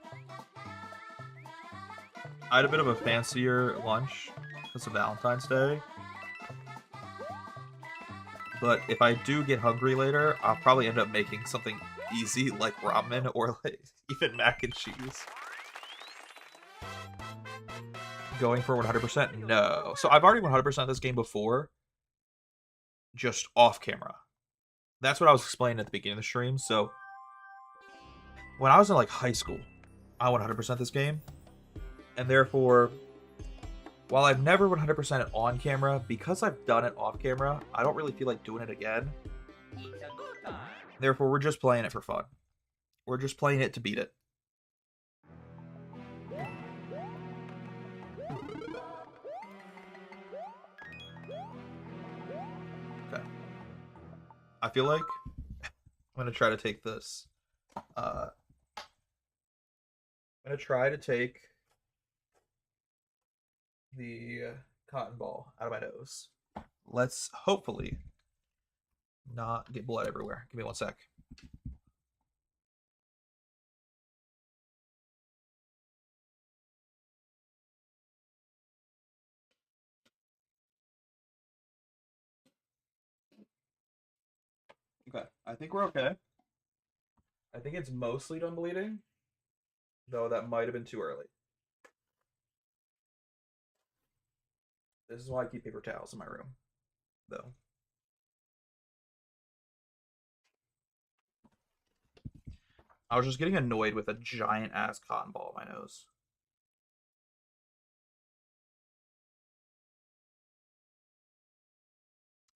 I had a bit of a fancier lunch because of Valentine's Day. But if I do get hungry later, I'll probably end up making something easy like ramen or like even mac and cheese. Going for 100%? No. So I've already 100% this game before, just off camera. That's what I was explaining at the beginning of the stream. So when I was in like high school, I 100% this game, and therefore, while I've never 100% it on camera, because I've done it off camera, I don't really feel like doing it again. It's a good time. Therefore, we're just playing it for fun. We're just playing it to beat it. Okay. I feel like I'm gonna try to take this. I'm gonna try to take the cotton ball out of my nose. Let's hopefully not get blood everywhere. Give me 1 sec. Okay, I think we're okay. I think it's mostly done bleeding, though that might have been too early. This is why I keep paper towels in my room, though. I was just getting annoyed with a giant ass cotton ball in my nose.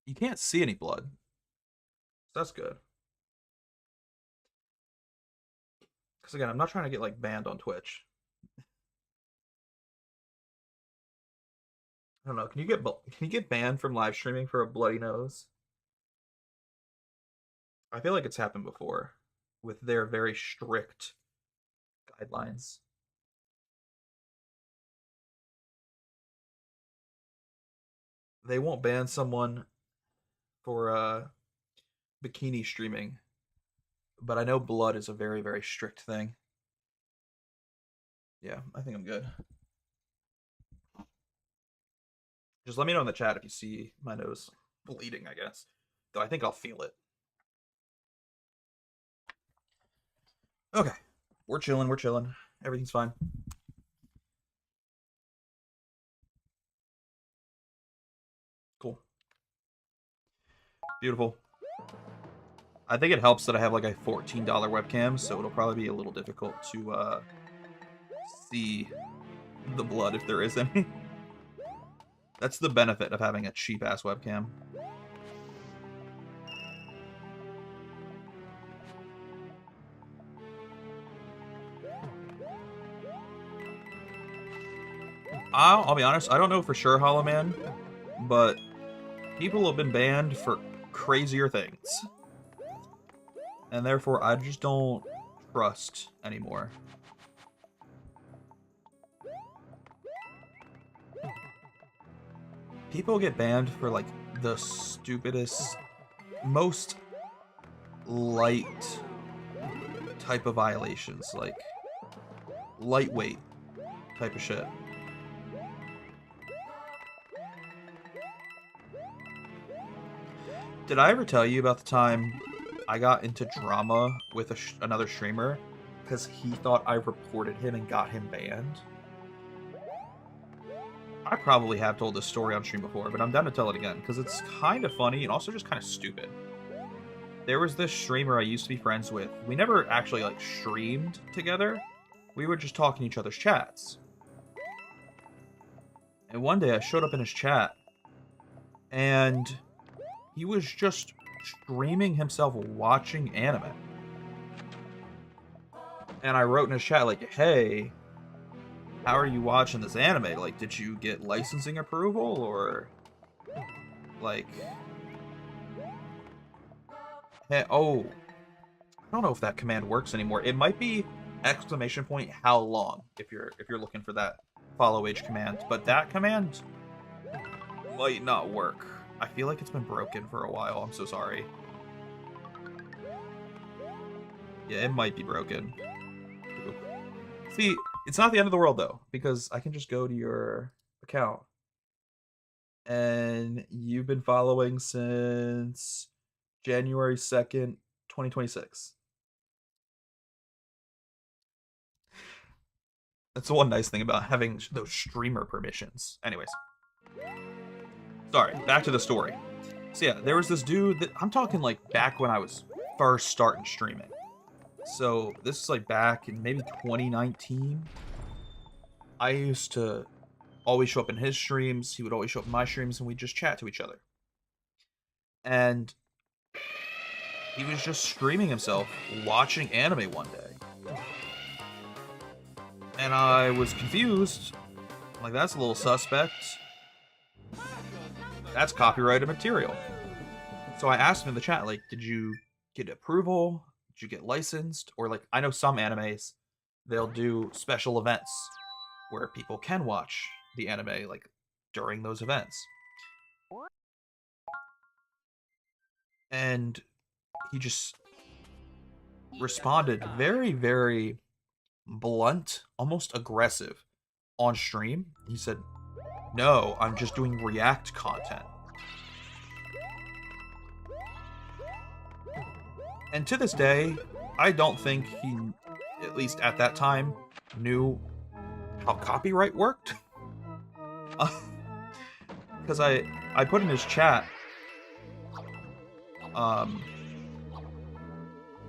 You can't see any blood. So that's good. Because again, I'm not trying to get like banned on Twitch. I don't know. Can you get banned from live streaming for a bloody nose? I feel like it's happened before with their very strict guidelines. They won't ban someone for bikini streaming, but I know blood is a very, very strict thing. Yeah, I think I'm good. Just let me know in the chat if you see my nose bleeding, I guess. Though I think I'll feel it. Okay. We're chilling, we're chilling. Everything's fine. Cool. Beautiful. I think it helps that I have like a $14 webcam, so it'll probably be a little difficult to see the blood if there is any. That's the benefit of having a cheap ass webcam. I'll be honest, I don't know for sure, Hollow Man, but people have been banned for crazier things. And therefore, I just don't trust anymore. People get banned for, like, the stupidest, most light type of violations. Like, lightweight type of shit. Did I ever tell you about the time I got into drama with another streamer because he thought I reported him and got him banned? I probably have told this story on stream before, but I'm down to tell it again because it's kind of funny and also just kind of stupid. There was this streamer I used to be friends with. We never actually like streamed together. We were just talking each other's chats. And one day I showed up in his chat and he was just streaming himself watching anime. And I wrote in his chat, like, hey, how are you watching this anime? Like, did you get licensing approval, or like, hey, oh, I don't know if that command works anymore. It might be exclamation point how long if you're looking for that follow age command, but that command might not work. I feel like it's been broken for a while. I'm so sorry. Yeah, it might be broken. See, it's not the end of the world though, because I can just go to your account. And you've been following since January 2nd, 2026. That's the one nice thing about having those streamer permissions. Anyways. Sorry, back to the story. So yeah, there was this dude that I'm talking like back when I was first starting streaming. So this is like back in maybe 2019. I used to always show up in his streams. He would always show up in my streams, and we'd just chat to each other. And he was just streaming himself watching anime one day. And I was confused. Like, that's a little suspect. That's copyrighted material. So I asked him in the chat, like, did you get approval? Did you get licensed? Or, like, I know some animes, they'll do special events where people can watch the anime, like, during those events. And he just responded very, very blunt, almost aggressive on stream. He said, no, I'm just doing React content. And to this day, I don't think he, at least at that time, knew how copyright worked. Because I put in his chat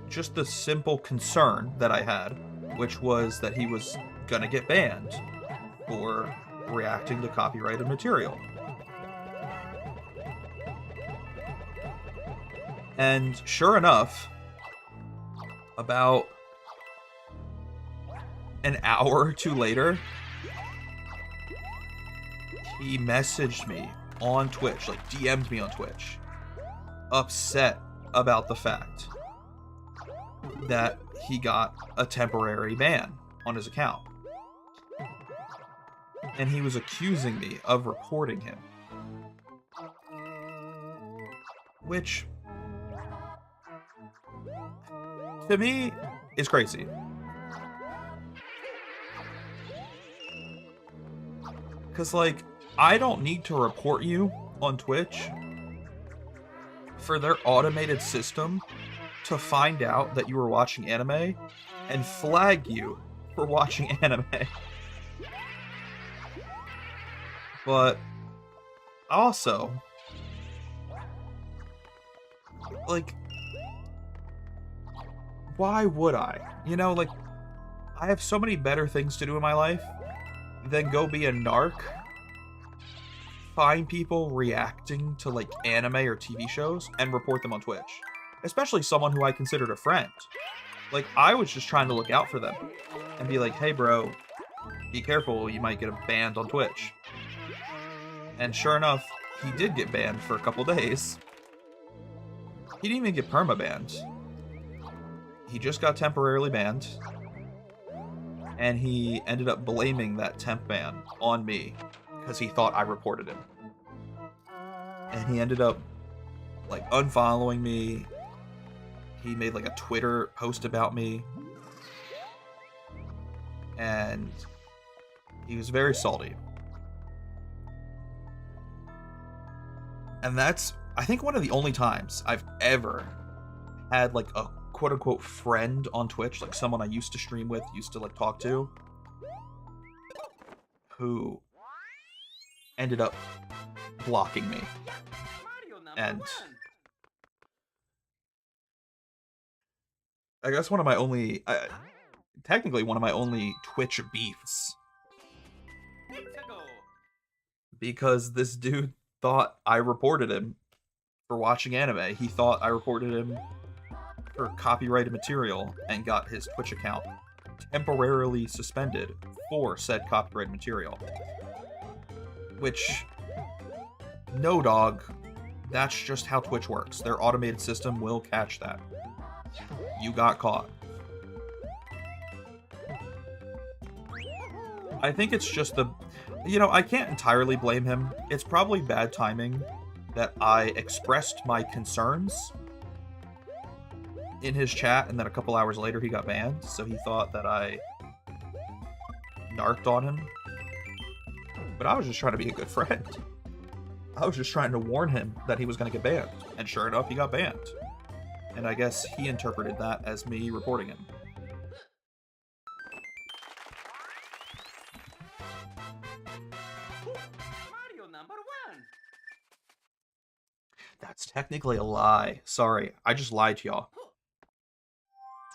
just the simple concern that I had, which was that he was gonna get banned for reacting to copyrighted material. And sure enough, about an hour or two later, he messaged me on Twitch, like DM'd me on Twitch, upset about the fact that he got a temporary ban on his account. And he was accusing me of reporting him. Which, to me, is crazy. Because, like, I don't need to report you on Twitch for their automated system to find out that you were watching anime and flag you for watching anime. But also, like, why would I? You know, like, I have so many better things to do in my life than go be a narc, find people reacting to, like, anime or TV shows, and report them on Twitch. Especially someone who I considered a friend. Like, I was just trying to look out for them and be like, hey, bro, be careful, you might get banned on Twitch. And sure enough, he did get banned for a couple days. He didn't even get perma-banned. He just got temporarily banned. And he ended up blaming that temp ban on me because he thought I reported him. And he ended up, like, unfollowing me. He made, like, a Twitter post about me. And he was very salty. And that's, I think, one of the only times I've ever had, like, a quote-unquote friend on Twitch, like someone I used to stream with, used to, like, talk to, who ended up blocking me. And I guess one of my only, technically one of my only Twitch beefs. Because this dude thought I reported him for watching anime. He thought I reported him for copyrighted material and got his Twitch account temporarily suspended for said copyrighted material. Which, no dog, that's just how Twitch works. Their automated system will catch that. You got caught. I think it's just the... You know, I can't entirely blame him. It's probably bad timing that I expressed my concerns in his chat, and then a couple hours later he got banned, so he thought that I narked on him. But I was just trying to be a good friend. I was just trying to warn him that he was going to get banned, and sure enough, he got banned. And I guess he interpreted that as me reporting him. Mario number 1. That's technically a lie. Sorry, I just lied to y'all.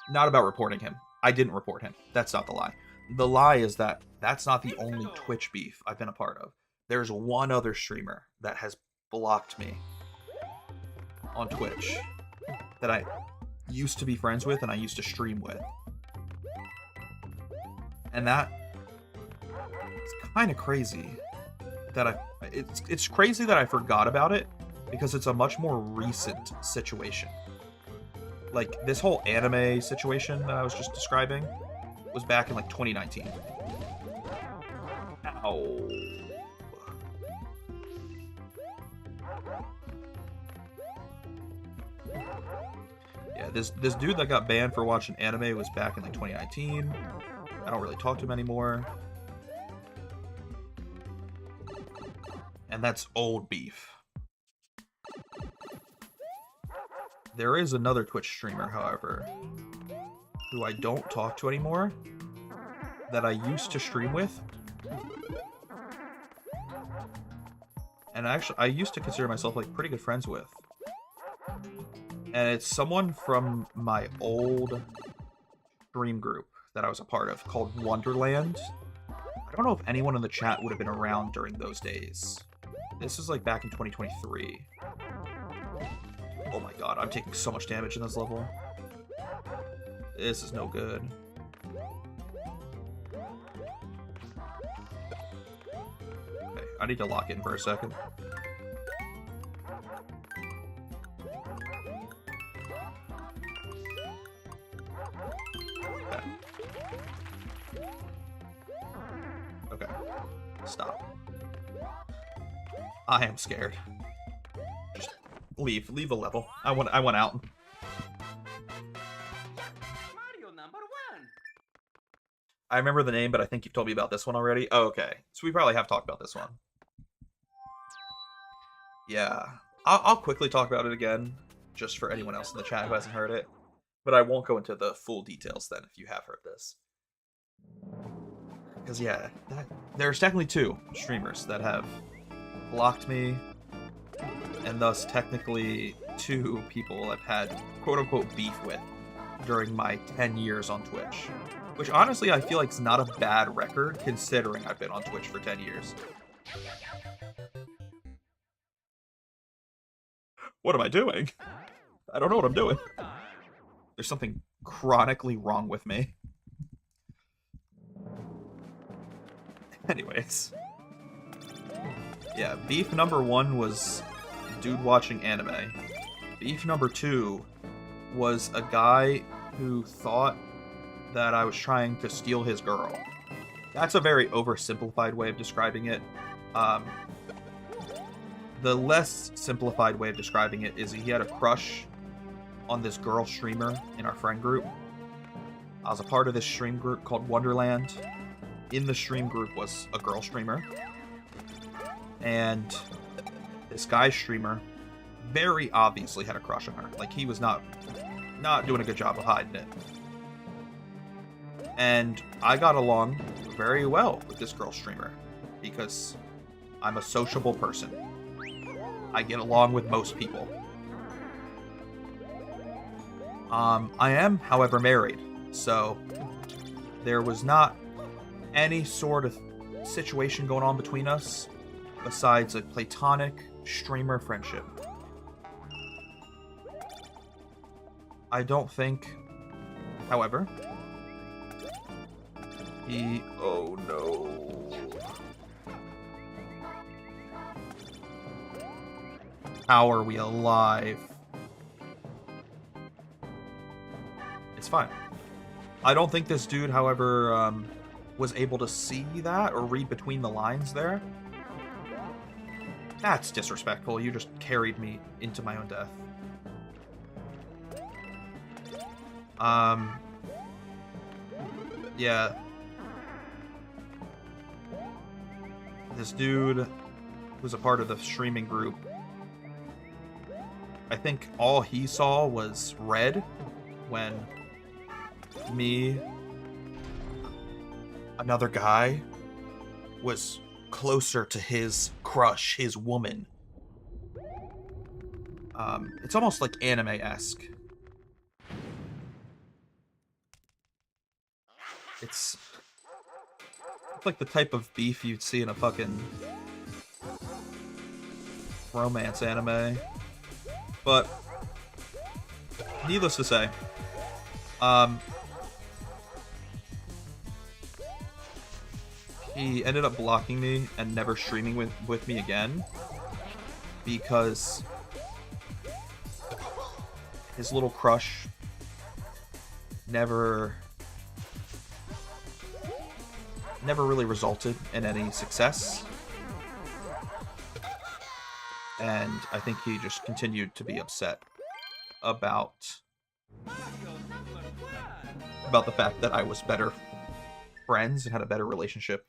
Not about reporting him. I didn't report him. That's not the lie. The lie is that that's not the only Twitch beef I've been a part of. There's one other streamer that has blocked me on Twitch that I used to be friends with and I used to stream with. And that... it's kind of crazy that it's crazy that I forgot about it because it's a much more recent situation. Like, this whole anime situation that I was just describing was back in, like, 2019. Ow. Yeah, this dude that got banned for watching anime was back in, like, 2019. I don't really talk to him anymore. And that's old beef. There is another Twitch streamer, however, who I don't talk to anymore, that I used to stream with. And actually, I used to consider myself, like, pretty good friends with. And it's someone from my old stream group that I was a part of, called Wonderland. I don't know if anyone in the chat would have been around during those days. This is, like, back in 2023. Oh my god, I'm taking so much damage in this level. This is no good. Okay, I need to lock in for a second. Okay. Okay. Stop. I am scared. Just leave the level. I want out. Mario number 1. I remember the name, but I think you've told me about this one already. Oh, okay. So we probably have talked about this one. Yeah. I'll quickly talk about it again, just for anyone else in the chat who hasn't heard it. But I won't go into the full details then, if you have heard this. Because, yeah, there's technically 2 streamers that have blocked me, and thus technically 2 people I've had quote-unquote beef with during my 10 years on Twitch. Which, honestly, I feel like is not a bad record, considering I've been on Twitch for 10 years. What am I doing? I don't know what I'm doing. There's something chronically wrong with me. Anyways. Yeah, beef number 1 was dude watching anime. Beef number 2 was a guy who thought that I was trying to steal his girl. That's a very oversimplified way of describing it. The less simplified way of describing it is he had a crush on this girl streamer in our friend group. I was a part of this stream group called Wonderland. In the stream group was a girl streamer. And this guy streamer very obviously had a crush on her. Like, he was not doing a good job of hiding it. And I got along very well with this girl streamer because I'm a sociable person. I get along with most people. I am, however, married, so there was not any sort of situation going on between us besides a platonic streamer friendship. I don't think, however, Oh no. How are we alive? It's fine. I don't think this dude, however, was able to see that or read between the lines there. That's disrespectful. You just carried me into my own death. Yeah. This dude was a part of the streaming group. I think all he saw was red when me, another guy, was closer to his crush, his woman. It's almost like anime-esque. It's like the type of beef you'd see in a fucking romance anime. But needless to say, he ended up blocking me and never streaming with me again because his little crush never really resulted in any success. And I think he just continued to be upset about the fact that I was better friends and had a better relationship,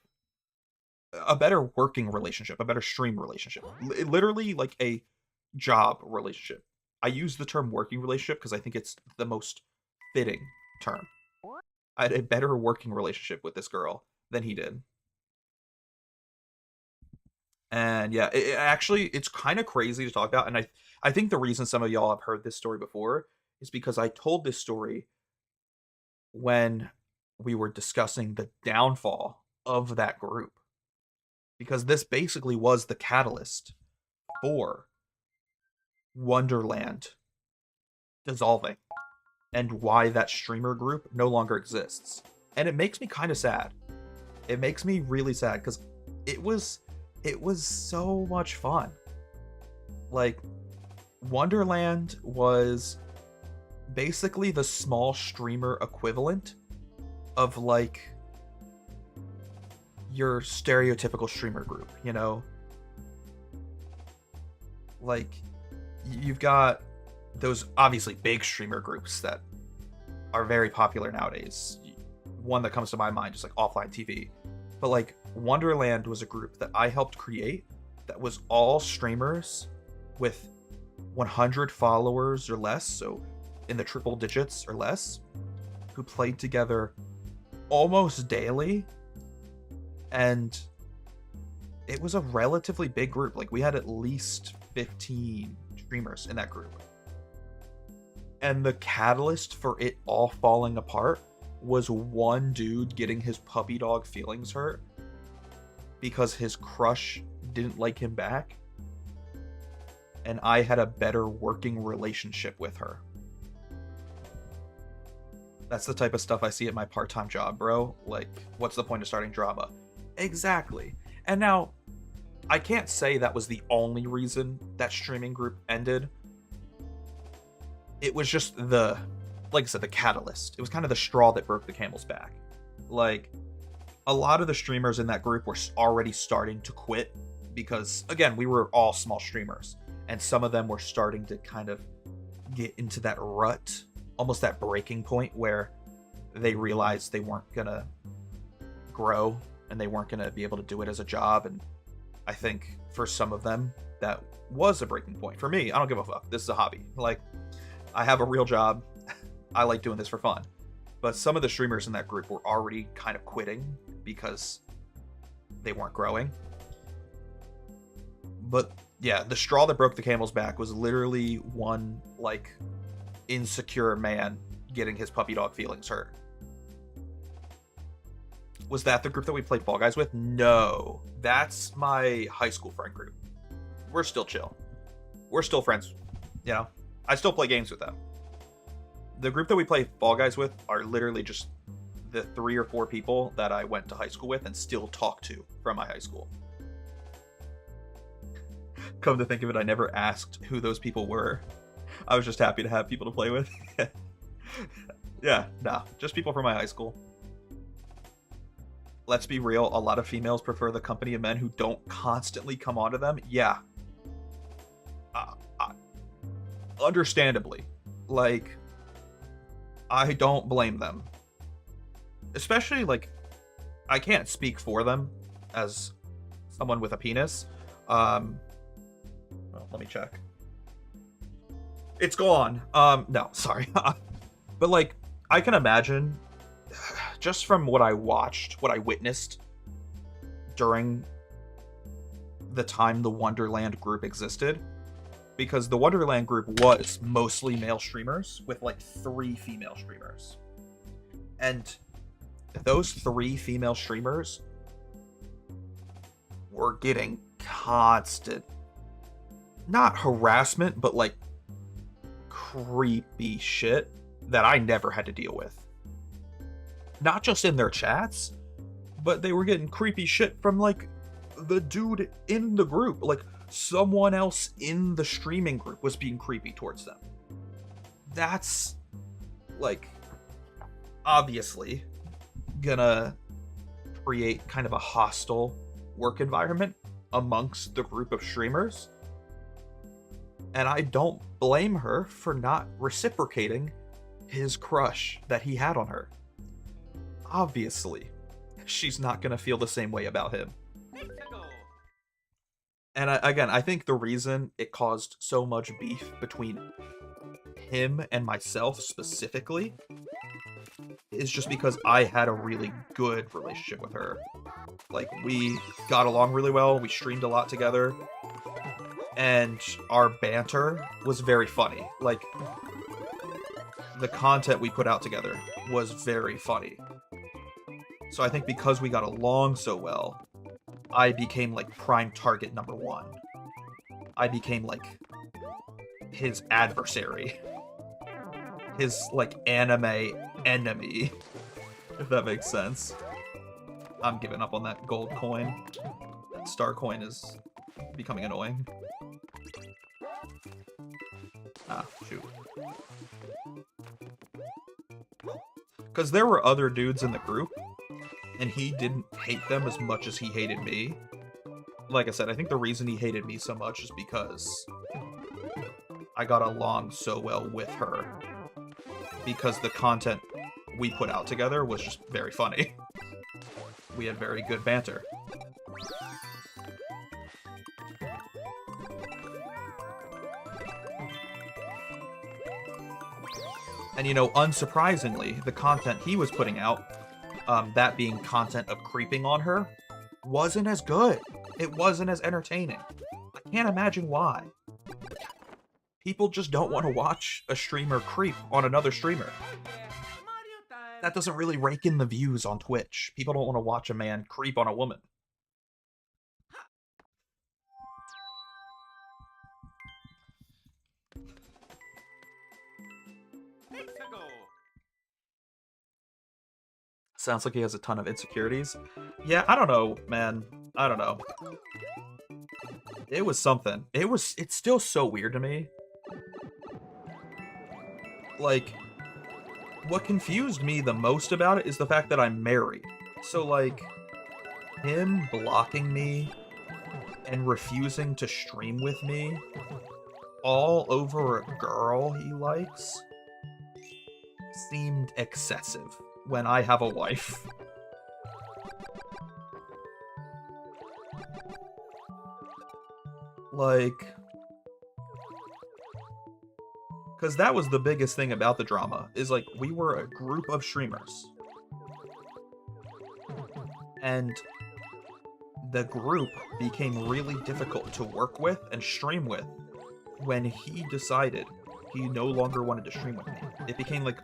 a better working relationship, a better stream relationship. Literally like a job relationship. I use the term working relationship because I think it's the most fitting term. I had a better working relationship with this girl than he did. And yeah, it's kind of crazy to talk about. And I think the reason some of y'all have heard this story before is because I told this story when we were discussing the downfall of that group. Because this basically was the catalyst for Wonderland dissolving and why that streamer group no longer exists. And it makes me kind of sad. It makes me really sad because it was so much fun. Like, Wonderland was basically the small streamer equivalent of like your stereotypical streamer group, you know? Like, you've got those obviously big streamer groups that are very popular nowadays. One that comes to my mind is like Offline TV. But like Wonderland was a group that I helped create that was all streamers with 100 followers or less, so in the triple digits or less, who played together almost daily. And it was a relatively big group. Like, we had at least 15 streamers in that group. And the catalyst for it all falling apart was one dude getting his puppy dog feelings hurt because his crush didn't like him back. And I had a better working relationship with her. That's the type of stuff I see at my part-time job, bro. Like, what's the point of starting drama? Exactly. And now, I can't say that was the only reason that streaming group ended. It was just like I said, the catalyst. It was kind of the straw that broke the camel's back. Like, a lot of the streamers in that group were already starting to quit because, again, we were all small streamers. And some of them were starting to kind of get into that rut, almost that breaking point where they realized they weren't going to grow and they weren't going to be able to do it as a job. And I think for some of them, that was a breaking point. For me, I don't give a fuck. This is a hobby. Like, I have a real job. I like doing this for fun. But some of the streamers in that group were already kind of quitting because they weren't growing. But yeah, the straw that broke the camel's back was literally one, like, insecure man getting his puppy dog feelings hurt. Was that the group that we played Fall Guys with? No. That's my high school friend group. We're still chill. We're still friends. You know? I still play games with them. The group that we play Fall Guys with are literally just the 3 or 4 people that I went to high school with and still talk to from my high school. Come to think of it, I never asked who those people were. I was just happy to have people to play with. Yeah, nah, just people from my high school. Let's be real, a lot of females prefer the company of men who don't constantly come onto them. Yeah. Understandably. Like, I don't blame them. Especially, like, I can't speak for them as someone with a penis. Well, let me check. It's gone. No, sorry. But, like, I can imagine, just from what I watched, what I witnessed during the time the Wonderland group existed, because the Wonderland group was mostly male streamers with, like, 3 female streamers. And those 3 female streamers were getting constant, not harassment, but, like, creepy shit that I never had to deal with. Not just in their chats, but they were getting creepy shit from, like, the dude in the group. Like, someone else in the streaming group was being creepy towards them. That's, like, obviously gonna create kind of a hostile work environment amongst the group of streamers. And I don't blame her for not reciprocating his crush that he had on her. Obviously, she's not gonna feel the same way about him. And I think the reason it caused so much beef between him and myself specifically is just because I had a really good relationship with her. Like, we got along really well, we streamed a lot together, and our banter was very funny. Like, the content we put out together was very funny. So I think because we got along so well, I became, like, prime target number 1. I became, like, his adversary. His, like, anime enemy. If that makes sense. I'm giving up on that gold coin. That star coin is becoming annoying. Ah, shoot. Because there were other dudes in the group, and he didn't hate them as much as he hated me. Like I said, I think the reason he hated me so much is because I got along so well with her. Because the content we put out together was just very funny. We had very good banter. And, you know, unsurprisingly, the content he was putting out, that being content of creeping on her, wasn't as good. It wasn't as entertaining. I can't imagine why. People just don't want to watch a streamer creep on another streamer. That doesn't really rake in the views on Twitch. People don't want to watch a man creep on a woman. Sounds like he has a ton of insecurities. Yeah, I don't know, man. I don't know. It was something. It's still so weird to me. Like, what confused me the most about it is the fact that I'm married. So, like, him blocking me and refusing to stream with me all over a girl he likes seemed excessive when I have a wife. Like, because that was the biggest thing about the drama, is, like, we were a group of streamers. And the group became really difficult to work with and stream with when he decided he no longer wanted to stream with me. It became, like,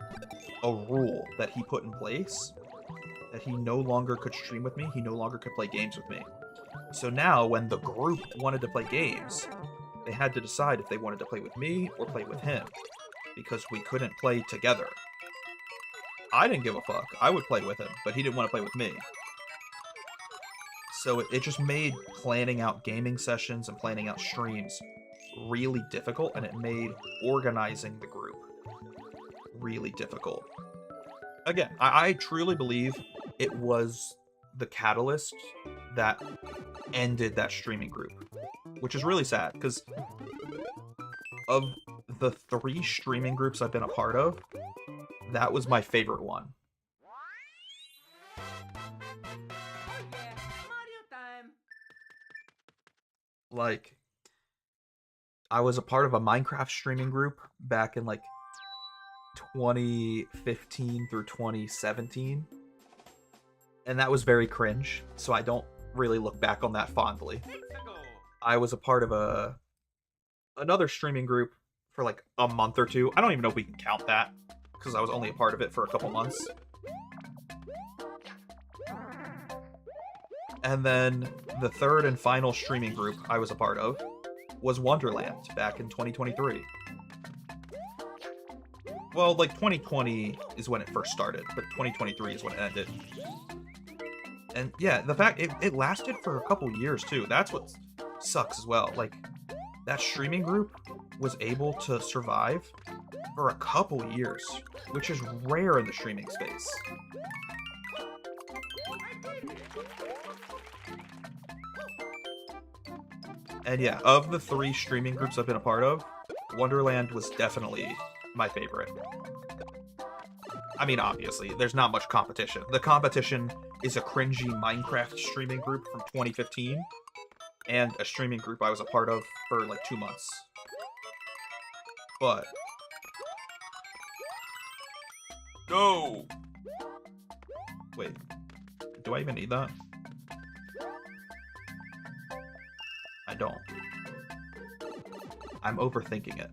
a rule that he put in place that he no longer could stream with me, he no longer could play games with me. So now, when the group wanted to play games, they had to decide if they wanted to play with me or play with him, because we couldn't play together. I didn't give a fuck. I would play with him, but he didn't want to play with me. So it just made planning out gaming sessions and planning out streams really difficult, and it made organizing the group really difficult. Again, I truly believe it was the catalyst that ended that streaming group, which is really sad, because of the 3 streaming groups I've been a part of, that was my favorite one. Oh yeah, Mario time. Like, I was a part of a Minecraft streaming group back in like 2015 through 2017, and that was very cringe, so I don't really look back on that fondly. Hexago. I was a part of another streaming group for like a month or two. I don't even know if we can count that, because I was only a part of it for a couple months. And then the third and final streaming group I was a part of was Wonderland back in 2023. Well, like 2020 is when it first started, but 2023 is when it ended. And yeah, the fact it lasted for a couple years too. That's what sucks as well. Like, that streaming group was able to survive for a couple years, which is rare in the streaming space. And yeah, of the 3 streaming groups I've been a part of, Wonderland was definitely my favorite. I mean, obviously, there's not much competition. The competition is a cringy Minecraft streaming group from 2015, and a streaming group I was a part of for like 2 months. But... No! Wait. Do I even need that? I don't. I'm overthinking it.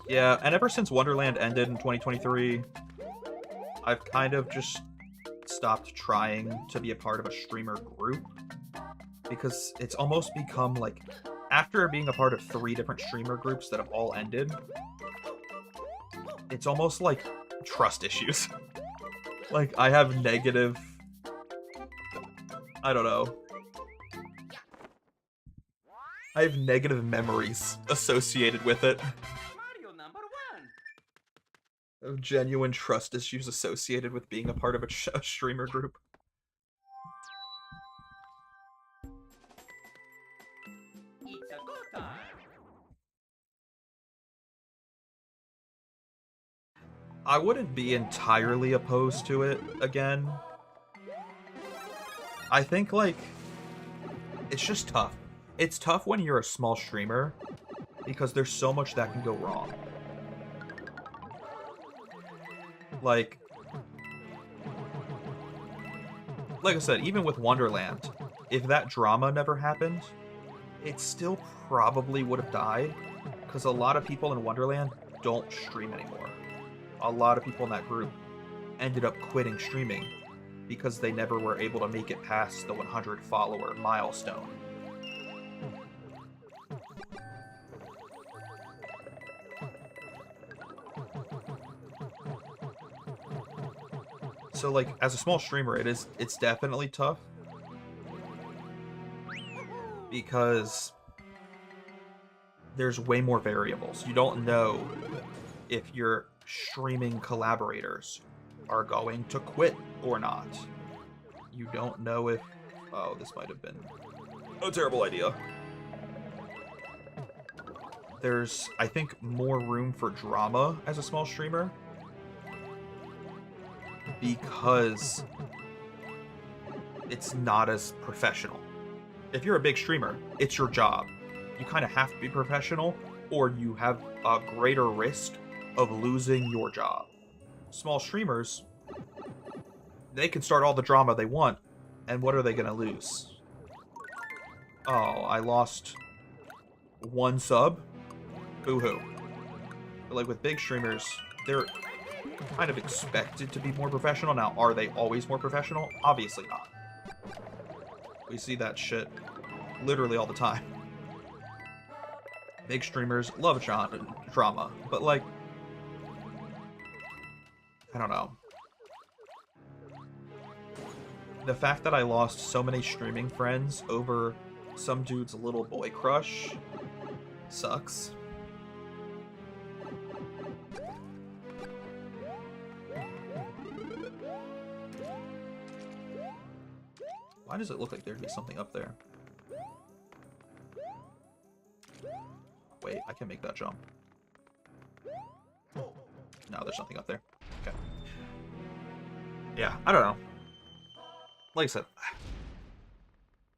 Yeah, and ever since Wonderland ended in 2023, I've kind of just stopped trying to be a part of a streamer group, because it's almost become like, after being a part of 3 different streamer groups that have all ended, it's almost like trust issues. Like, I have negative... I don't know. I have negative memories associated with it. Mario number 1. Of genuine trust issues associated with being a part of a streamer group. It's a go time. I wouldn't be entirely opposed to it again. I think, like, it's just tough. It's tough when you're a small streamer, because there's so much that can go wrong. Like I said, even with Wonderland, if that drama never happened, it still probably would have died, because a lot of people in Wonderland don't stream anymore. A lot of people in that group ended up quitting streaming because they never were able to make it past the 100 follower milestone. So, like, as a small streamer, it's definitely tough, because there's way more variables. You don't know if your streaming collaborators are going to quit or not. You don't know if... Oh, this might have been a terrible idea. There's, I think, more room for drama as a small streamer, because it's not as professional. If you're a big streamer, it's your job. You kind of have to be professional, or you have a greater risk of losing your job. Small streamers, they can start all the drama they want, and what are they going to lose? Oh, I lost 1 sub? Boo-hoo. But like with big streamers, they're kind of expected to be more professional. Now, are they always more professional? Obviously not. We see that shit literally all the time. Big streamers love drama, but like, I don't know. The fact that I lost so many streaming friends over some dude's little boy crush sucks. Why does it look like there'd be something up there? Wait, I can make that jump. No, there's nothing up there. Okay. Yeah, I don't know. Like I said,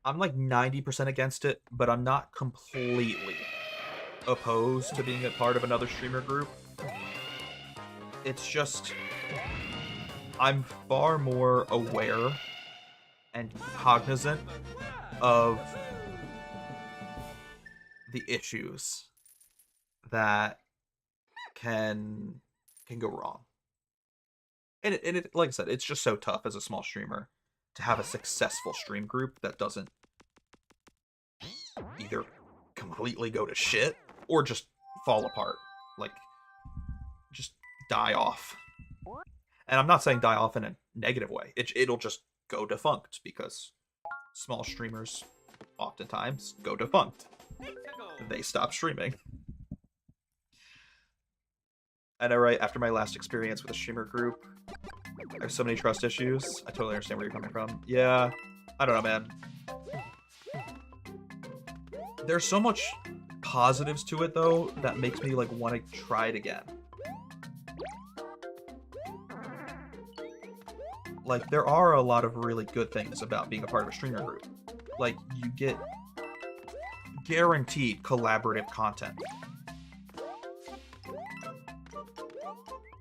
I'm like 90% against it, but I'm not completely opposed to being a part of another streamer group. It's just, I'm far more aware and cognizant of the issues that can go wrong. And it, like I said, it's just so tough as a small streamer to have a successful stream group that doesn't either completely go to shit or just fall apart. Like, just die off. And I'm not saying die off in a negative way. It'll just go defunct because small streamers oftentimes go defunct. They stop streaming. I know, right? After my last experience with a streamer group, I have so many trust issues. I totally understand where you're coming from. Yeah, I don't know, man. There's so much positives to it, though, that makes me, like, want to try it again. Like, there are a lot of really good things about being a part of a streamer group. Like, you get guaranteed collaborative content.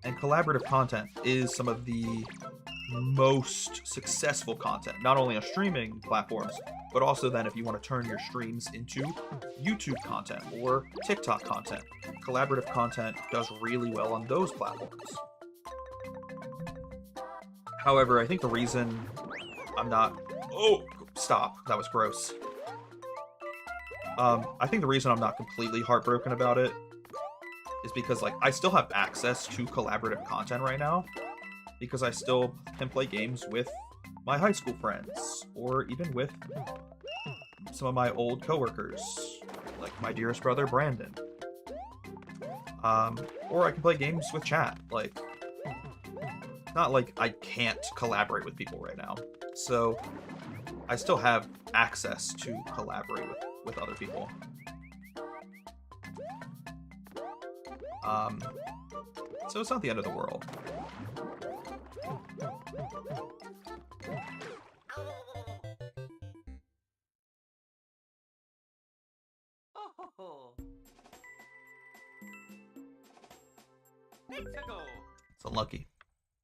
And collaborative content is some of the most successful content, not only on streaming platforms, but also then if you want to turn your streams into YouTube content or TikTok content. Collaborative content does really well on those platforms. However, I think the reason I'm not... Oh, stop. That was gross. I think the reason I'm not completely heartbroken about it is because, like, I still have access to collaborative content right now because I still can play games with my high school friends or even with some of my old coworkers, like my dearest brother, Brandon. Or I can play games with chat. Like, not like I can't collaborate with people right now. So I still have access to collaborate with other people. So it's not the end of the world. Oh, let's go. It's unlucky.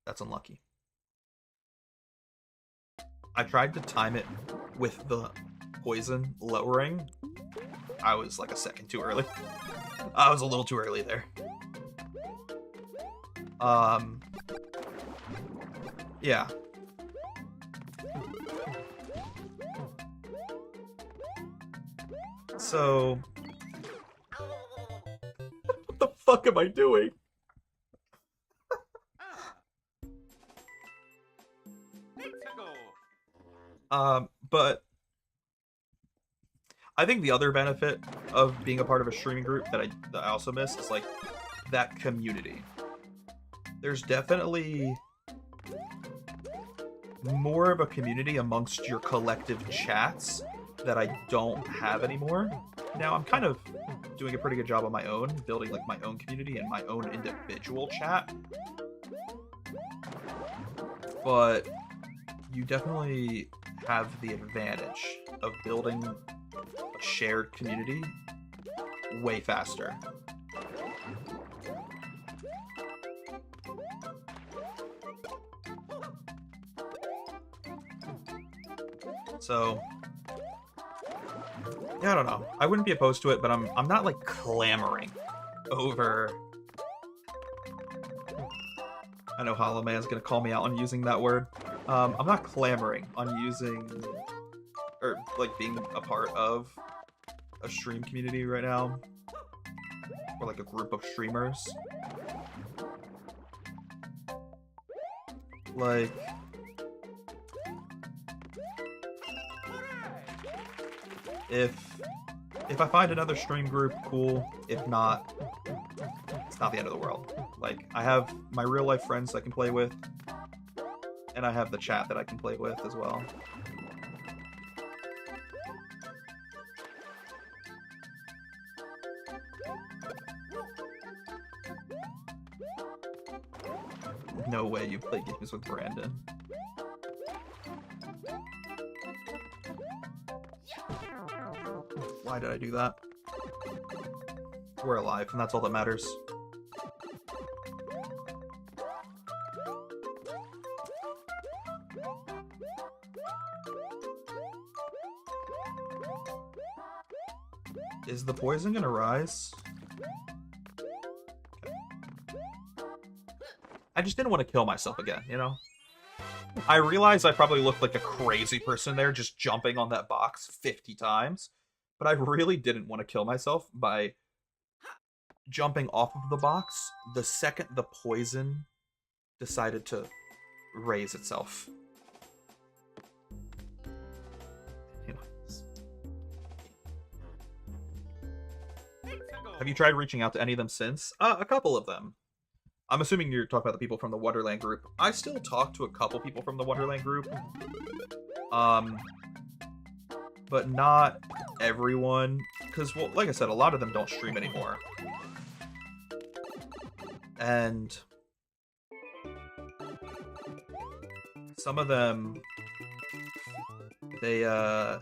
That's unlucky. I tried to time it with the poison lowering. I was like a second too early. I was a little too early there. Yeah. So, what the fuck am I doing? Let's go. But I think the other benefit of being a part of a streaming group that I also miss is like that community. There's definitely more of a community amongst your collective chats that I don't have anymore. Now, I'm kind of doing a pretty good job on my own, building like my own community and my own individual chat. But you definitely have the advantage of building a shared community way faster. So, yeah, I don't know. I wouldn't be opposed to it, but I'm not like clamoring over. I know Hollow Man's gonna call me out on using that word. I'm not clamoring on using or like being a part of a stream community right now, or like a group of streamers. Like, if I find another stream group, cool. If not, it's not the end of the world. Like, I have my real life friends I can play with, and I have the chat that I can play with as well. No way you play games with Brandon. Why did I do that? We're alive, and that's all that matters. Is the poison gonna rise? I just didn't want to kill myself again, you know? I realized I probably looked like a crazy person there just jumping on that box 50 times, but I really didn't want to kill myself by jumping off of the box the second the poison decided to raise itself. Have you tried reaching out to any of them since? A couple of them. I'm assuming you're talking about the people from the Wonderland group. I still talk to a couple people from the Wonderland group. But not everyone. Because, well, like I said, a lot of them don't stream anymore. And some of them, they kind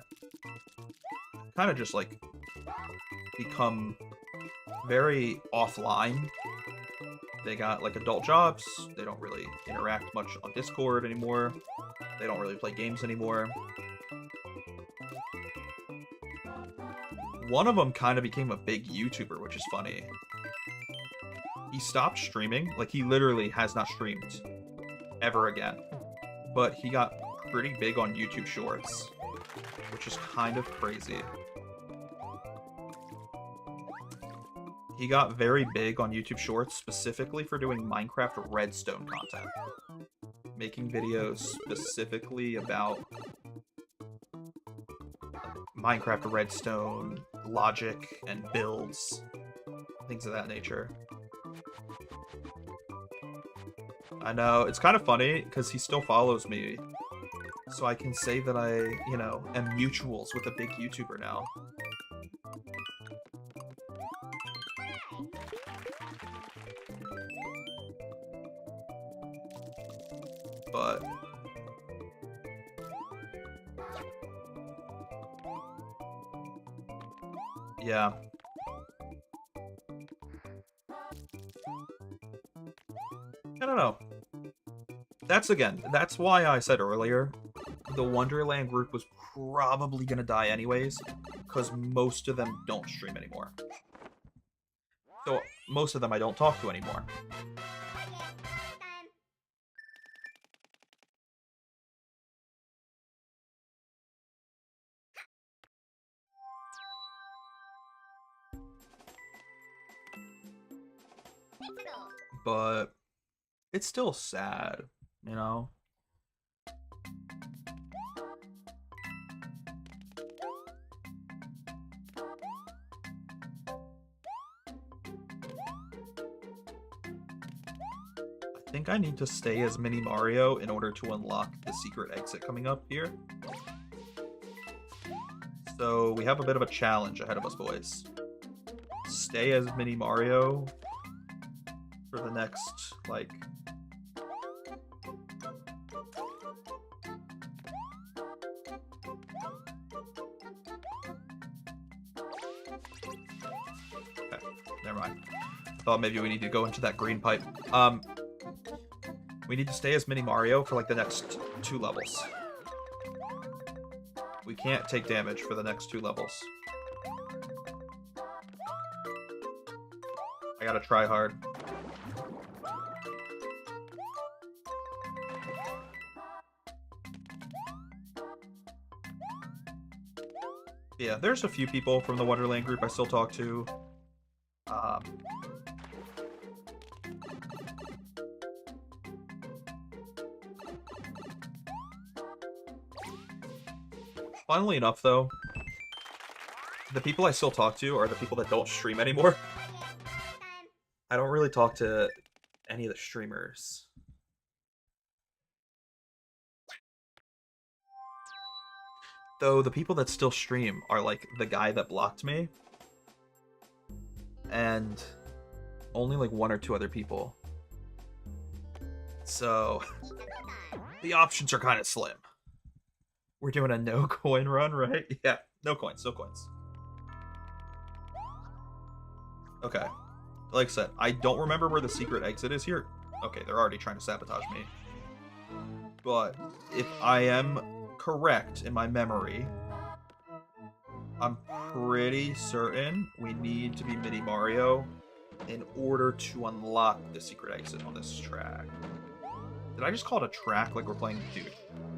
of just, like, become very offline. They got, like, adult jobs. They don't really interact much on Discord anymore. They don't really play games anymore. One of them kind of became a big YouTuber, which is funny. He stopped streaming. Like, he literally has not streamed ever again. But he got pretty big on YouTube Shorts, which is kind of crazy. He got very big on YouTube Shorts specifically for doing Minecraft Redstone content. Making videos specifically about Minecraft Redstone, logic, and builds. Things of that nature. I know, it's kind of funny, because he still follows me. So I can say that I, you know, am mutuals with a big YouTuber now. But yeah. I don't know. That's why I said earlier, the Wonderland group was probably gonna die anyways, because most of them don't stream anymore. So most of them I don't talk to anymore. But it's still sad, you know? I think I need to stay as Mini Mario in order to unlock the secret exit coming up here. So we have a bit of a challenge ahead of us, boys. Stay as Mini Mario for the next, like, okay, never mind. Thought maybe we need to go into that green pipe. We need to stay as Mini Mario for, like, the next 2 levels. We can't take damage for the next 2 levels. I gotta try hard. Yeah, there's a few people from the Wonderland group I still talk to. Funnily enough, though, the people I still talk to are the people that don't stream anymore. I don't really talk to any of the streamers. Though the people that still stream are like the guy that blocked me and only like one or two other people. So the options are kind of slim. We're doing a no coin run, right? Yeah, no coins, no coins. Okay. Like I said, I don't remember where the secret exit is here. Okay, they're already trying to sabotage me. But if I am correct in my memory, I'm pretty certain we need to be Mini Mario in order to unlock the secret exit on this track. Did I just call it a track like we're playing? Dude,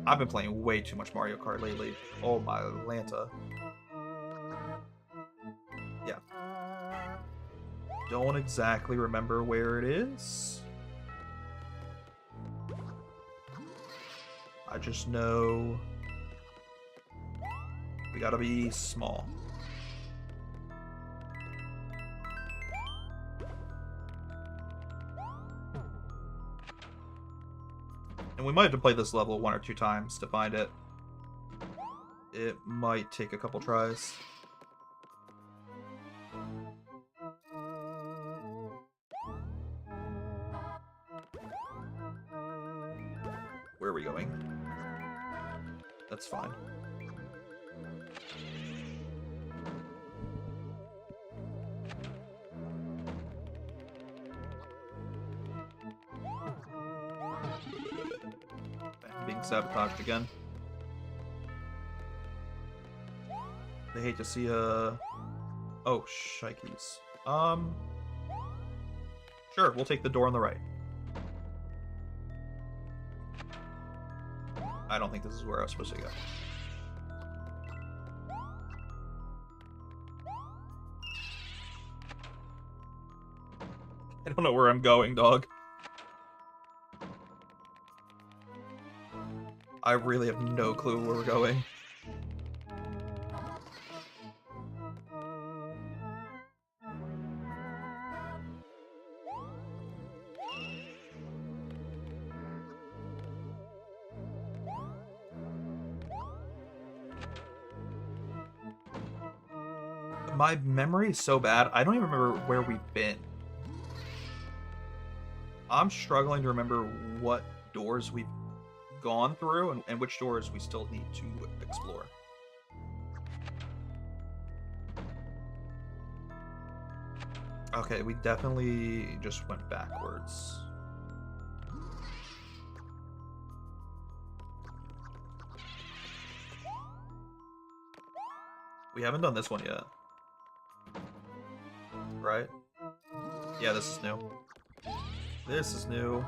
I've been playing way too much Mario Kart lately. Oh my Lanta. Yeah. Don't exactly remember where it is. I just know we gotta be small. And we might have to play this level 1 or 2 times to find it. It might take a couple tries. Where are we going? That's fine. Being sabotaged again. They hate to see a... Oh, shikes. Sure, we'll take the door on the right. I don't think this is where I was supposed to go. I don't know where I'm going, dog. I really have no clue where we're going. My memory is so bad, I don't even remember where we've been. I'm struggling to remember what doors we've gone through and which doors we still need to explore. Okay, we definitely just went backwards. We haven't done this one yet. Right? Yeah, this is new. This is new.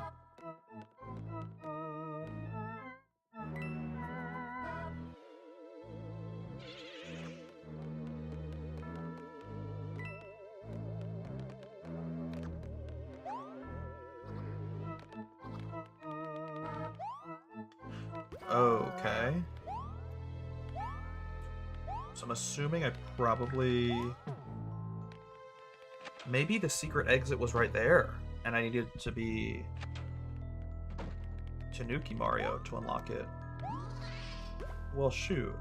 Okay. So I'm assuming I probably... Maybe the secret exit was right there, and I needed to be Tanuki Mario to unlock it. Well, shoot.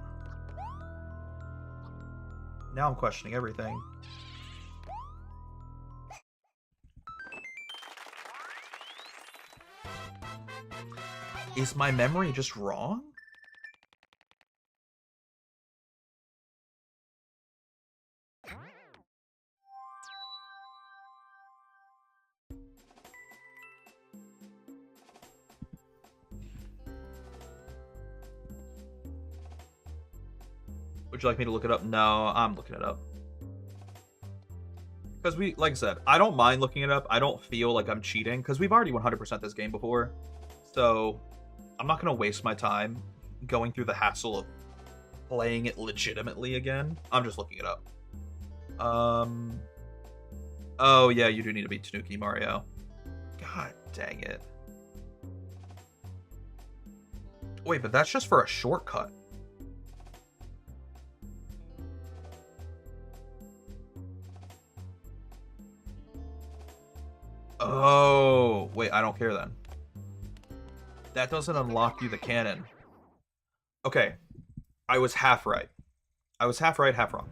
Now I'm questioning everything. Is my memory just wrong? Would you like me to look it up? No, I'm looking it up. Because like I said, I don't mind looking it up. I don't feel like I'm cheating, because we've already 100% this game before. So, I'm not going to waste my time going through the hassle of playing it legitimately again. I'm just looking it up. Oh, yeah, you do need to beat Tanuki Mario. God dang it. Wait, but that's just for a shortcut. Oh, wait, I don't care then. That doesn't unlock you the cannon. Okay, I was half right. I was half right, half wrong.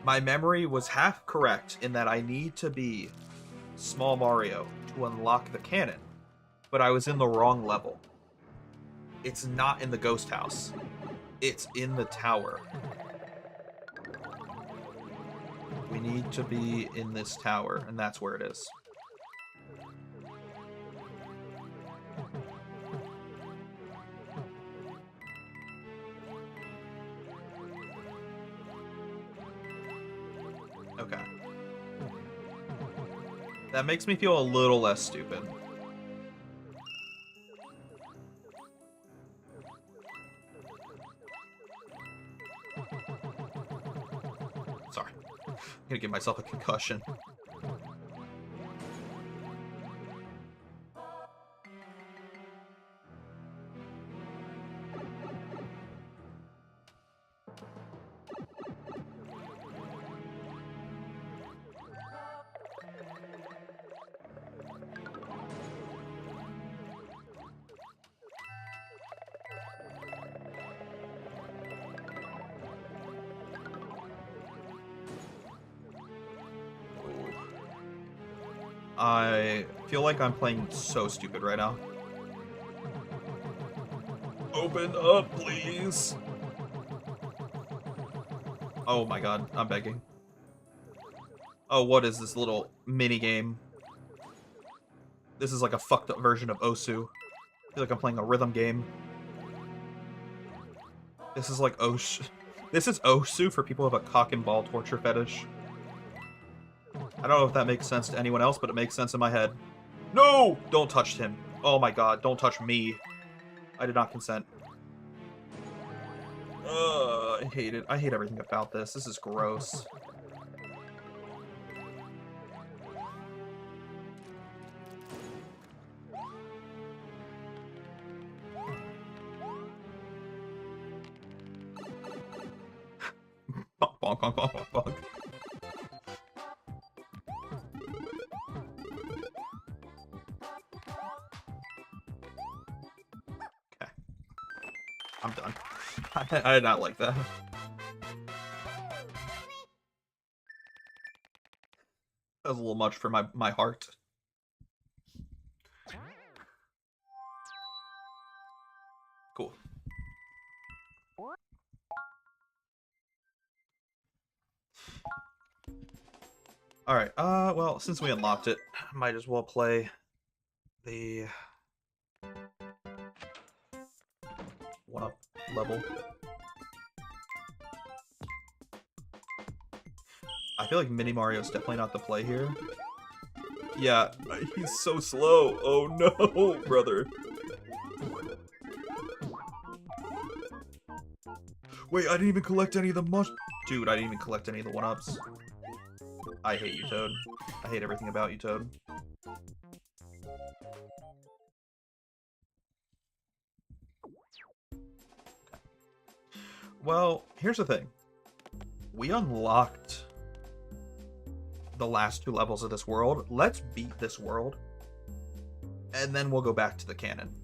My memory was half correct in that I need to be Small Mario to unlock the cannon, but I was in the wrong level. It's not in the ghost house. It's in the tower. We need to be in this tower, and that's where it is. Okay. That makes me feel a little less stupid. Sorry. I'm gonna give myself a concussion. I feel like I'm playing so stupid right now. Open up, please. Oh my god, I'm begging. Oh, what is this little mini game? This is like a fucked up version of Osu. I feel like I'm playing a rhythm game. This is like Osu. This is Osu for people who have a cock and ball torture fetish. I don't know if that makes sense to anyone else, but it makes sense in my head. No! Don't touch him. Oh my god, don't touch me. I did not consent. I hate it. I hate everything about this. This is gross. Bonk, bonk, bonk, bonk, bonk, bonk. Okay. I'm done. I did not like that. That was a little much for my heart. Cool. Alright, well, since we unlocked it, might as well play the 1-up level. I feel like Mini Mario's definitely not the play here. Yeah, he's so slow. Oh no, brother. Wait, I didn't even collect any of the Dude, I didn't even collect any of the 1-ups. I hate you, Toad. I hate everything about you, Toad. Well, here's the thing. We unlocked the last 2 levels of this world. Let's beat this world. And then we'll go back to the canon.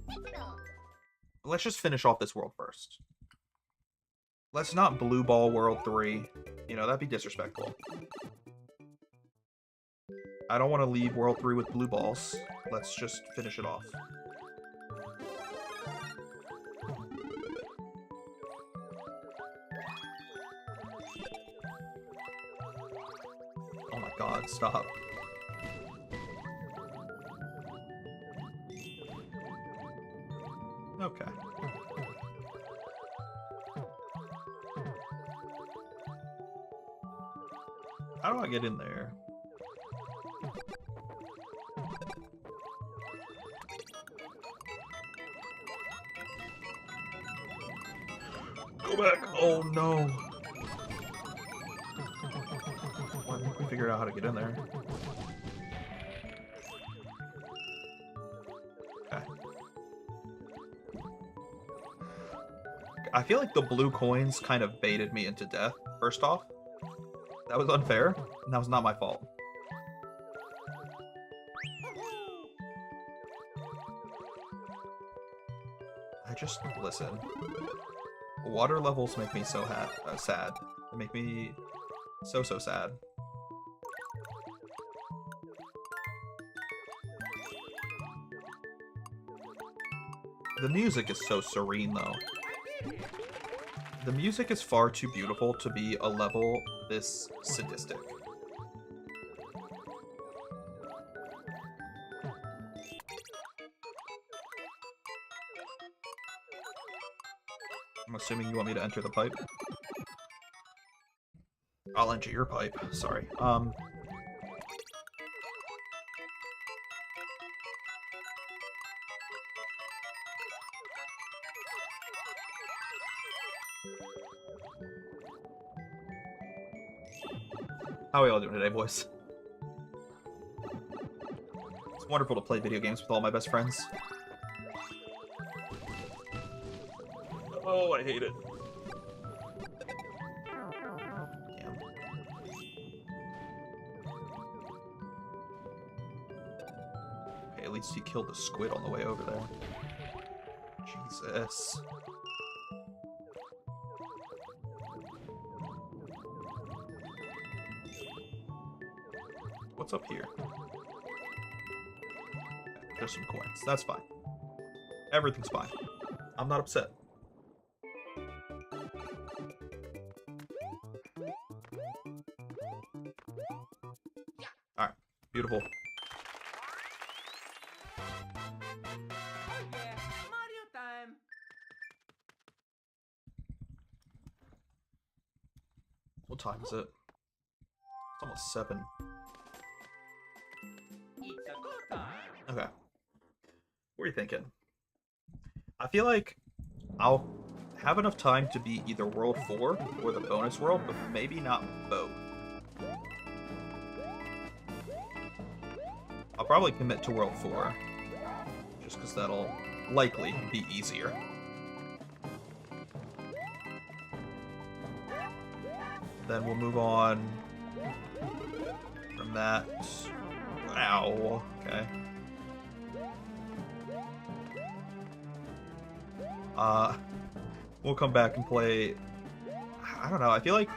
Let's just finish off this world first. Let's not Blue Ball World 3. You know, that'd be disrespectful. I don't want to leave World 3 with blue balls. Let's just finish it off. Oh my god, stop. Okay. How do I get in there? Go back! Oh no! Well, I think we figured out how to get in there. Okay. I feel like the blue coins kind of baited me into death, first off. That was unfair, and that was not my fault. just listen. Water levels make me so sad. They make me so sad. The music is so serene, though. The music is far too beautiful to be a level this sadistic. I'm assuming you want me to enter the pipe. I'll enter your pipe. Sorry. How are we all doing today, boys? It's wonderful to play video games with all my best friends. Oh, I hate it. Damn. Okay, at least he killed the squid on the way over there. Jesus. What's up here? There's some coins. That's fine. Everything's fine. I'm not upset. Alright. Beautiful. Oh yeah, Mario time. What time is it? It's almost 7. It's a go time. Okay. What are you thinking? I feel like I'll have enough time to beat either World 4 or the bonus world, but maybe not both. I'll probably commit to World 4, just because that'll likely be easier. Then we'll move on from that. Ow. Okay. We'll come back and play. I don't know. I feel like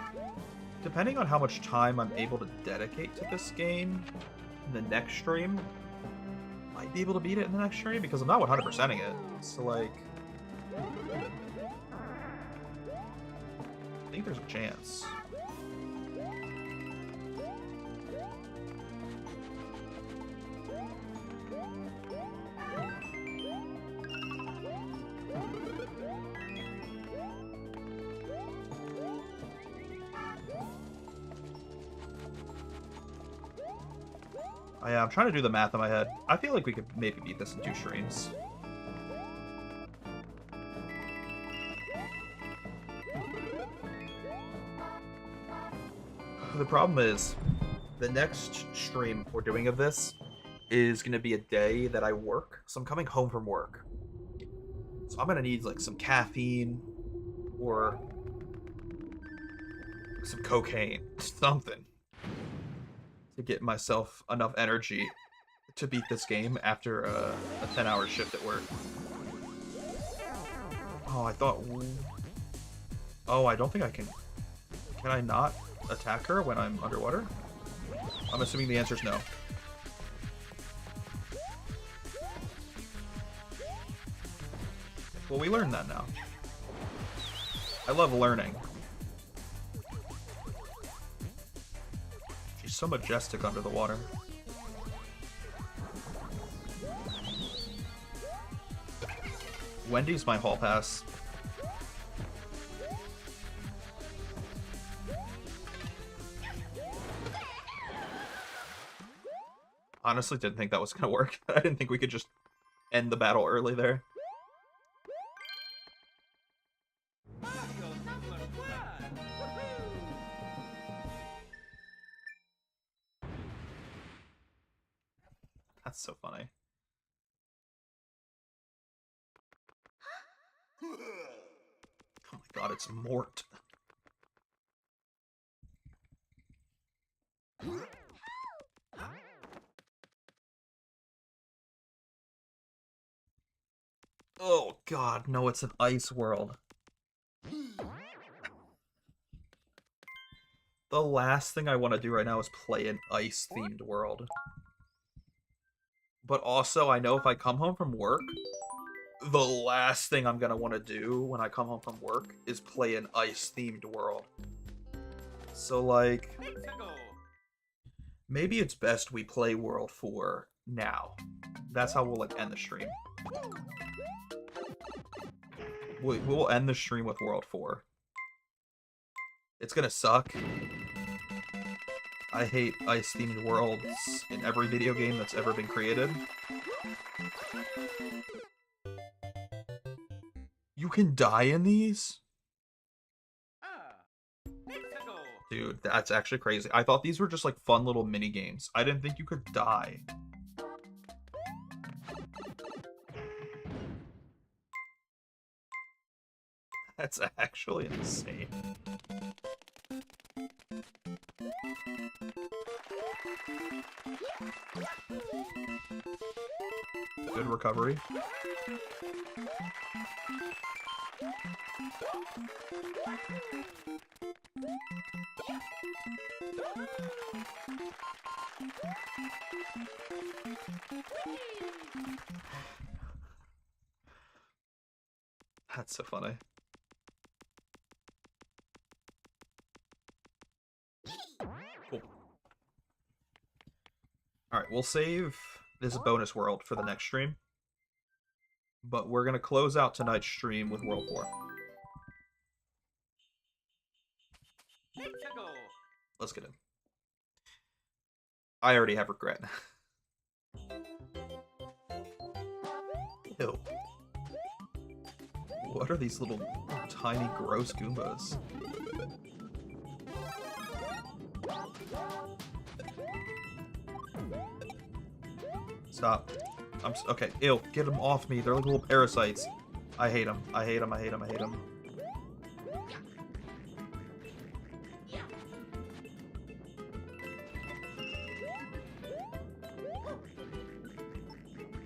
depending on how much time I'm able to dedicate to this game in the next stream, I might be able to beat it in the next stream because I'm not 100%ing it. So like, I think there's a chance. Yeah, I'm trying to do the math in my head. I feel like we could maybe beat this in 2 streams. The problem is, the next stream we're doing of this is going to be a day that I work. So I'm coming home from work. So I'm going to need like some caffeine or some cocaine, something, to get myself enough energy to beat this game after a 10-hour shift at work. Oh, I thought... Oh, I don't think I can... Can I not attack her when I'm underwater? I'm assuming the answer is no. Well, we learned that now. I love learning. She's so majestic under the water. Wendy's my hall pass. Honestly, didn't think that was gonna work. I didn't think we could just end the battle early there. Mario number 1. Woohoo! That's so funny. Oh my god, it's Mort. Oh god, no, it's an ice world. The last thing I want to do right now is play an ice-themed world. But also, I know if I come home from work, the last thing I'm gonna want to do when I come home from work is play an ice-themed world. So, like, Let's go. maybe it's best we play World 4 now. That's how we'll, like, end the stream. We'll end the stream with World 4. It's gonna suck. I hate ice-themed worlds in every video game that's ever been created. You can die in these? Let's go. Dude, that's actually crazy. I thought these were just like fun little mini games. I didn't think you could die. That's actually insane. Good recovery. That's so funny. Cool. Alright, we'll save this bonus world for the next stream. But we're going to close out tonight's stream with World 4. Let's go. Let's get in. I already have regret. Ew. What are these little tiny gross Goombas? Stop. Okay, ew, get them off me. They're like little parasites. I hate them. I hate them. I hate them. I hate them.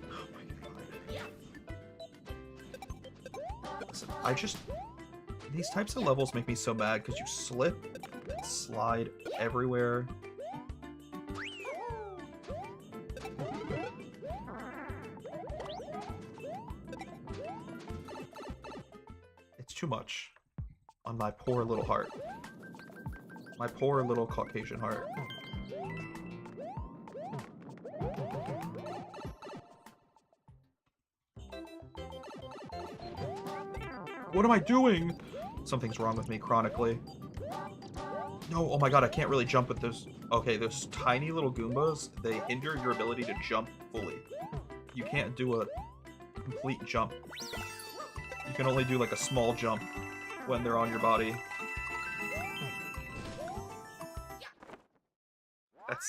Oh my god. Listen, these types of levels make me so mad because you slip and slide everywhere. Too much on my poor little heart. My poor little Caucasian heart. What am I doing? Something's wrong with me chronically. No, oh my god, I can't really jump with those. Okay, those tiny little Goombas, they hinder your ability to jump fully. You can't do a complete jump. You can only do like a small jump when they're on your body.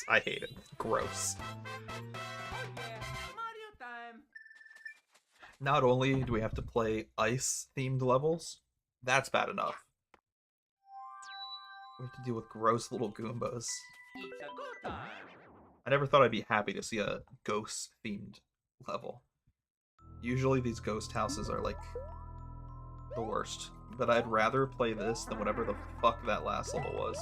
I hate it. Gross. Oh yeah, Mario time. Not only do we have to play ice-themed levels, that's bad enough. We have to deal with gross little Goombas. It's a go time. I never thought I'd be happy to see a ghost-themed level. Usually these ghost houses are like the worst, but I'd rather play this than whatever the fuck that last level was.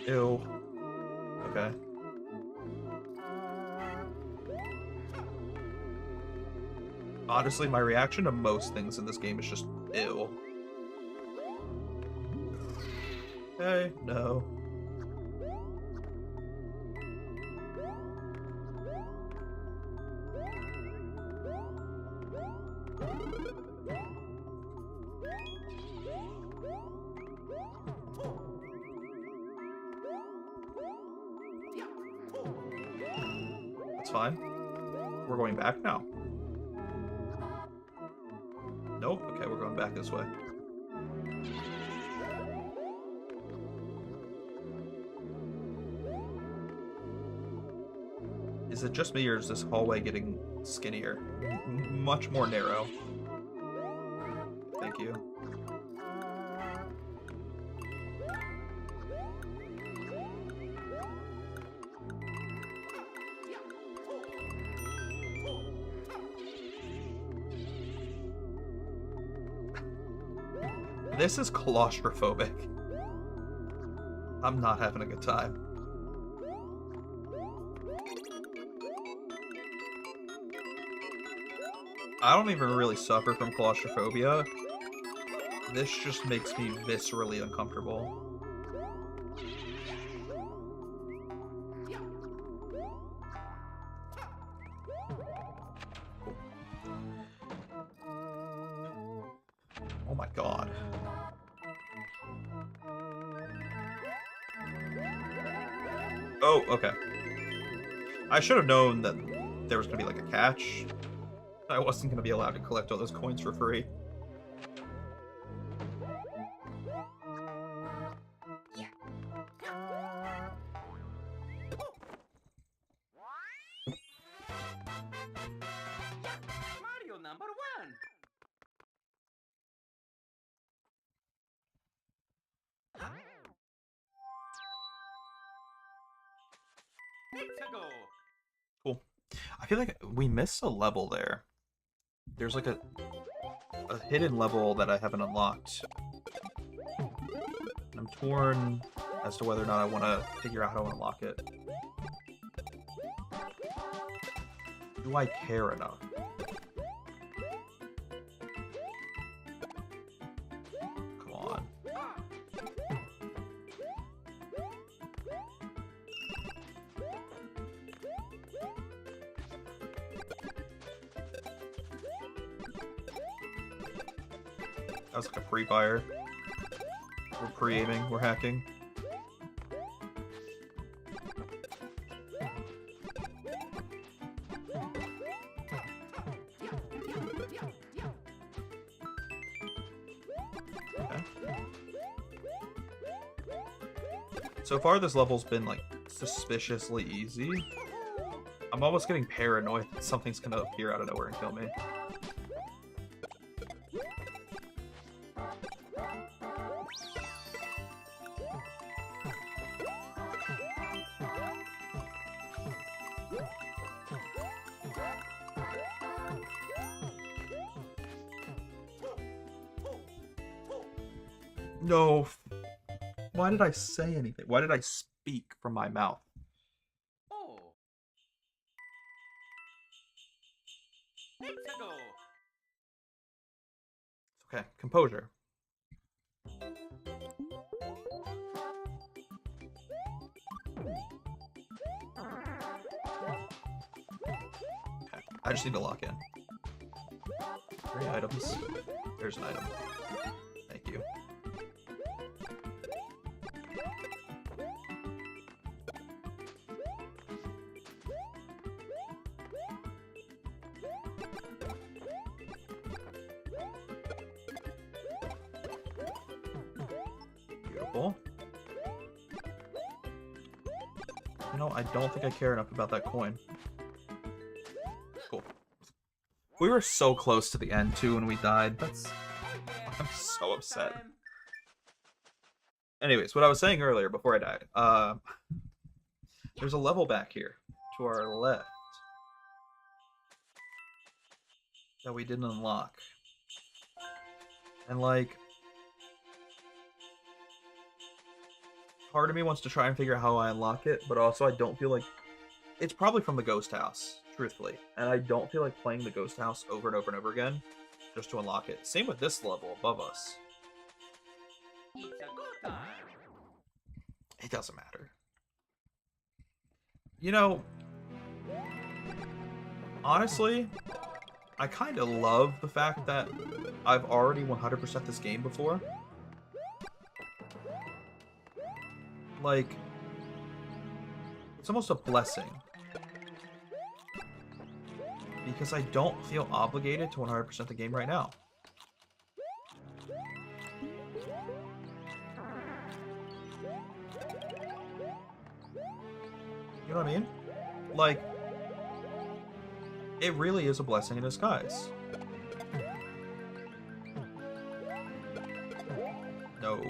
Ew. Okay. Honestly, my reaction to most things in this game is just ew. Hey, no. That's fine. We're going back now. Nope. Okay, we're going back this way. Is it just me, or is this hallway getting skinnier? Much more narrow. Thank you. This is claustrophobic. I'm not having a good time. I don't even really suffer from claustrophobia. This just makes me viscerally uncomfortable. Oh my god. Oh, okay. I should have known that there was going to be like a catch. I wasn't going to be allowed to collect all those coins for free. Mario number 1. Let's go. Cool. I feel like we missed a level there. There's like a hidden level that I haven't unlocked. I'm torn as to whether or not I want to figure out how to unlock it. Do I care enough? Come on. That was like a pre-fire. We're pre-aiming, we're hacking. Okay. So far this level's been like suspiciously easy. I'm almost getting paranoid that something's gonna appear out of nowhere and kill me. No. Why did I say anything? Why did I speak from my mouth? Oh. Let's go. Okay, composure. Okay, I just need to lock in. 3 items. There's an item. Thank you. Beautiful. You know, I don't think I care enough about that coin. Cool. We were so close to the end, too, when we died. That's... I'm so upset. Anyways, what I was saying earlier, before I died, there's a level back here, to our left, that we didn't unlock. And, like... part of me wants to try and figure out how I unlock it, but also I don't feel like... It's probably from the ghost house, truthfully. And I don't feel like playing the ghost house over and over and over again just to unlock it. Same with this level above us. It's a go time. It doesn't matter. You know, honestly, I kind of love the fact that I've already 100% this game before. Like, it's almost a blessing. Because I don't feel obligated to 100% the game right now. You know what I mean? Like, It really is a blessing in disguise. No.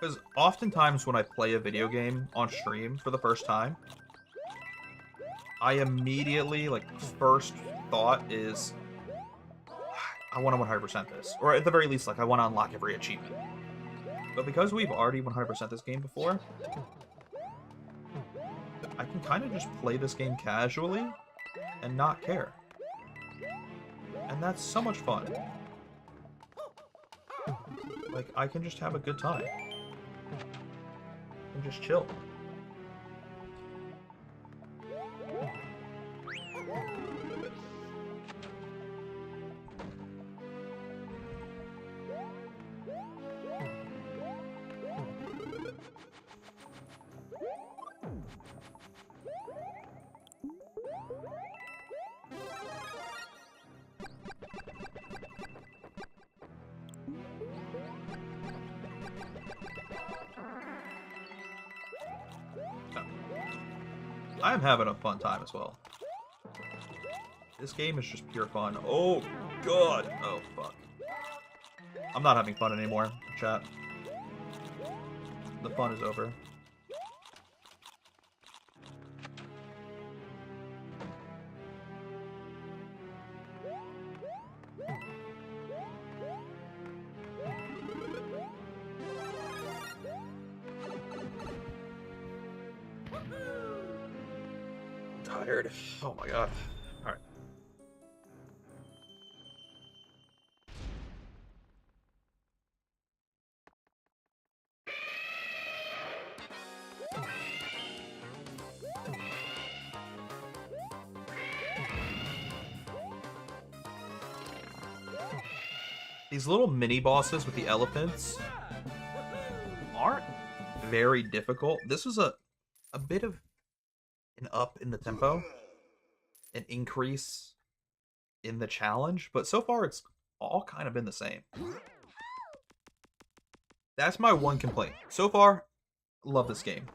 Because oftentimes when I play a video game on stream for the first time, I immediately, like, first thought is, I want to 100% this. Or at the very least, like, I want to unlock every achievement. But because we've already 100% this game before, I can kind of just play this game casually and not care. And that's so much fun. Like, I can just have a good time. And just chill. I'm having a fun time as well. This game is just pure fun. Oh, God. Oh, fuck. I'm not having fun anymore, chat. The fun is over. Tired. Oh my god. Alright. These little mini bosses with the elephants aren't very difficult. This was a bit of an up in the tempo, an increase in the challenge, but so far it's all kind of been the same. That's my one complaint. So far, love this game.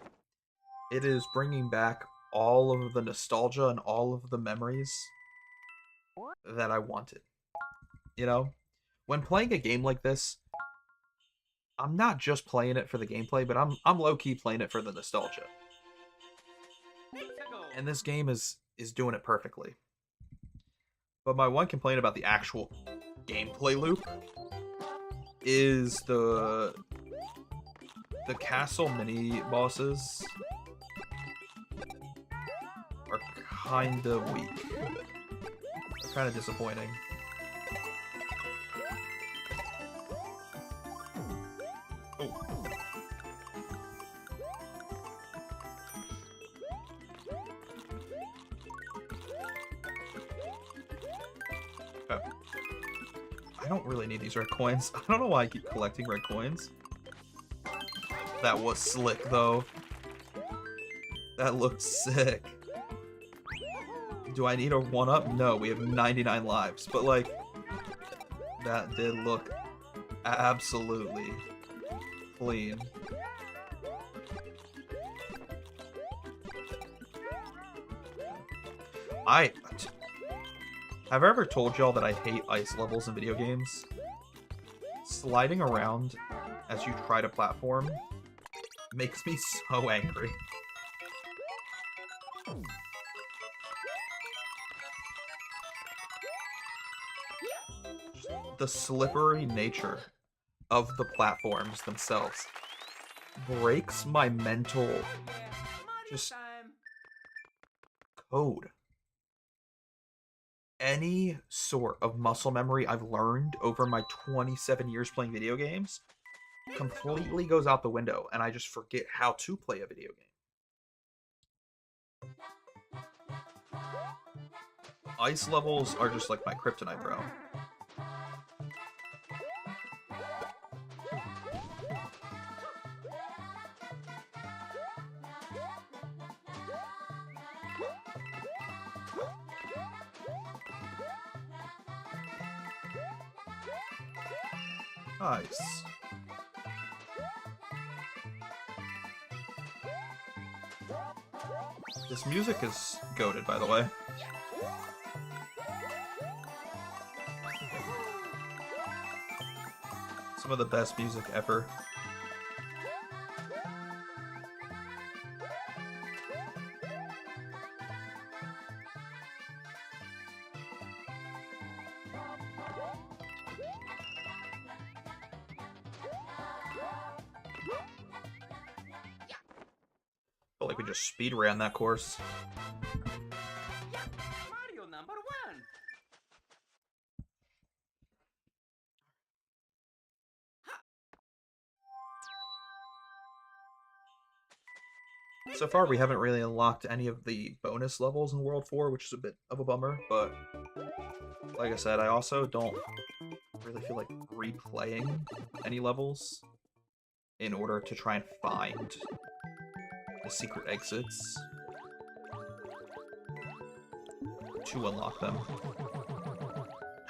It is bringing back all of the nostalgia and all of the memories that I wanted. You know, when playing a game like this, I'm not just playing it for the gameplay, but I'm low-key playing it for the nostalgia. And this game is doing it perfectly. But my one complaint about the actual gameplay loop is the castle mini bosses are kind of weak. They're kind of disappointing. Oh. Okay. I don't really need these red coins. I don't know why I keep collecting red coins. That was slick, though. That looked sick. Do I need a 1-up? No, we have 99 lives. But, like, that did look absolutely clean. Have I ever told y'all that I hate ice levels in video games? Sliding around as you try to platform makes me so angry. The slippery nature of the platforms themselves breaks my mental just code. Any sort of muscle memory I've learned over my 27 years playing video games completely goes out the window, and I just forget how to play a video game. Ice levels are just like my kryptonite, bro. Nice. This music is goated, by the way. Some of the best music ever. Felt like we just speed ran that course. Mario number 1. So far, we haven't really unlocked any of the bonus levels in World 4, which is a bit of a bummer, but like I said, I also don't really feel like replaying any levels in order to try and find the secret exits to unlock them.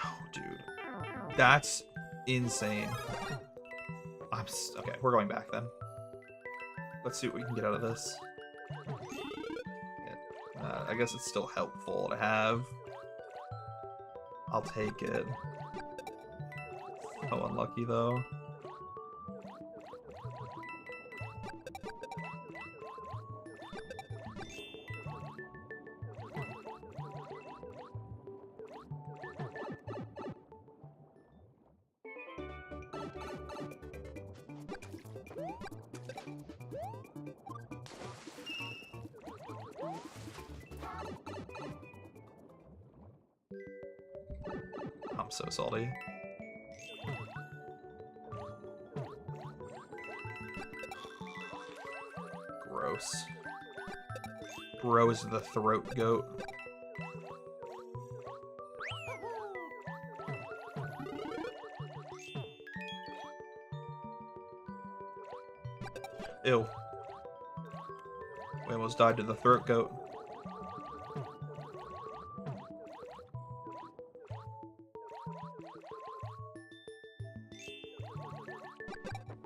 Oh, dude. That's insane. Okay, we're going back then. Let's see what we can get out of this. I guess it's still helpful to have. I'll take it. Oh, unlucky though. I'm so salty. Gross. Bros the throat goat. Ew. We almost died to the throat goat.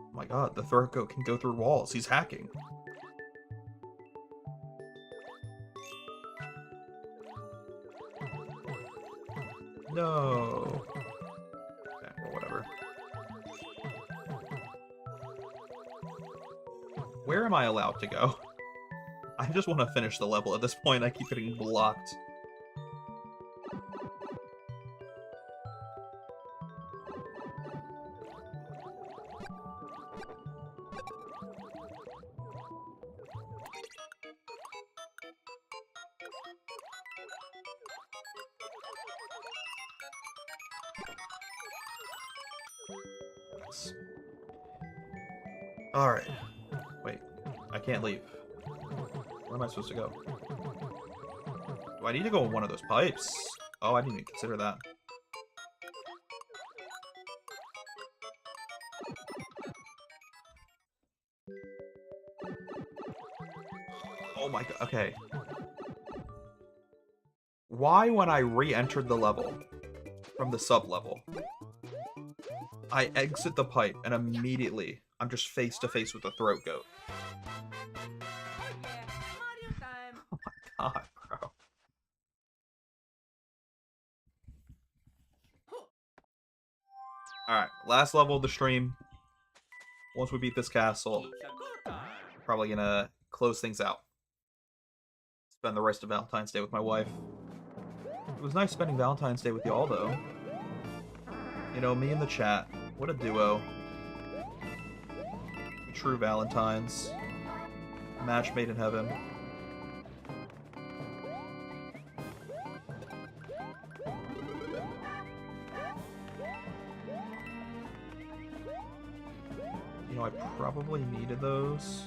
Oh my god, the throat goat can go through walls. He's hacking. No. Okay, well, whatever. Where am I allowed to go? I just want to finish the level at this point. I keep getting blocked. Alright. Wait. I can't leave. Where am I supposed to go? Do I need to go in one of those pipes? Oh, I didn't even consider that. Oh my god. Okay. Why, when I re-entered the level from the sub-level, I exit the pipe and immediately I'm just face to face with the throat goat? Mario time. Oh my god, bro. Alright, last level of the stream. Once we beat this castle, It's a go time. probably gonna close things out. Spend the rest of Valentine's Day with my wife. It was nice spending Valentine's Day with y'all, though. You know, me and the chat. What a duo. True Valentines. Match made in heaven. You know, I probably needed those.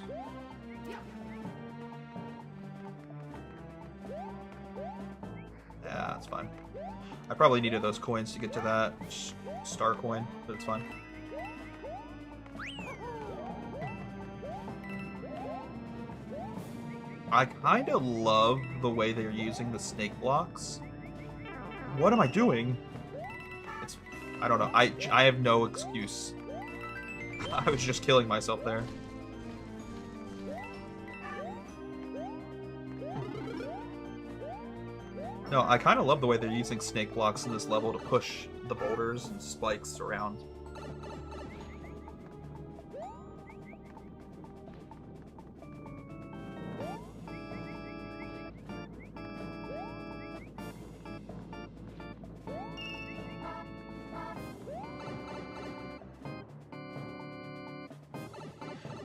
Yeah, that's fine. I probably needed those coins to get to that star coin, but it's fine. I kind of love the way they're using the snake blocks. What am I doing? I don't know. I have no excuse. I was just killing myself there. No, I kind of love the way they're using snake blocks in this level to push the boulders and spikes around.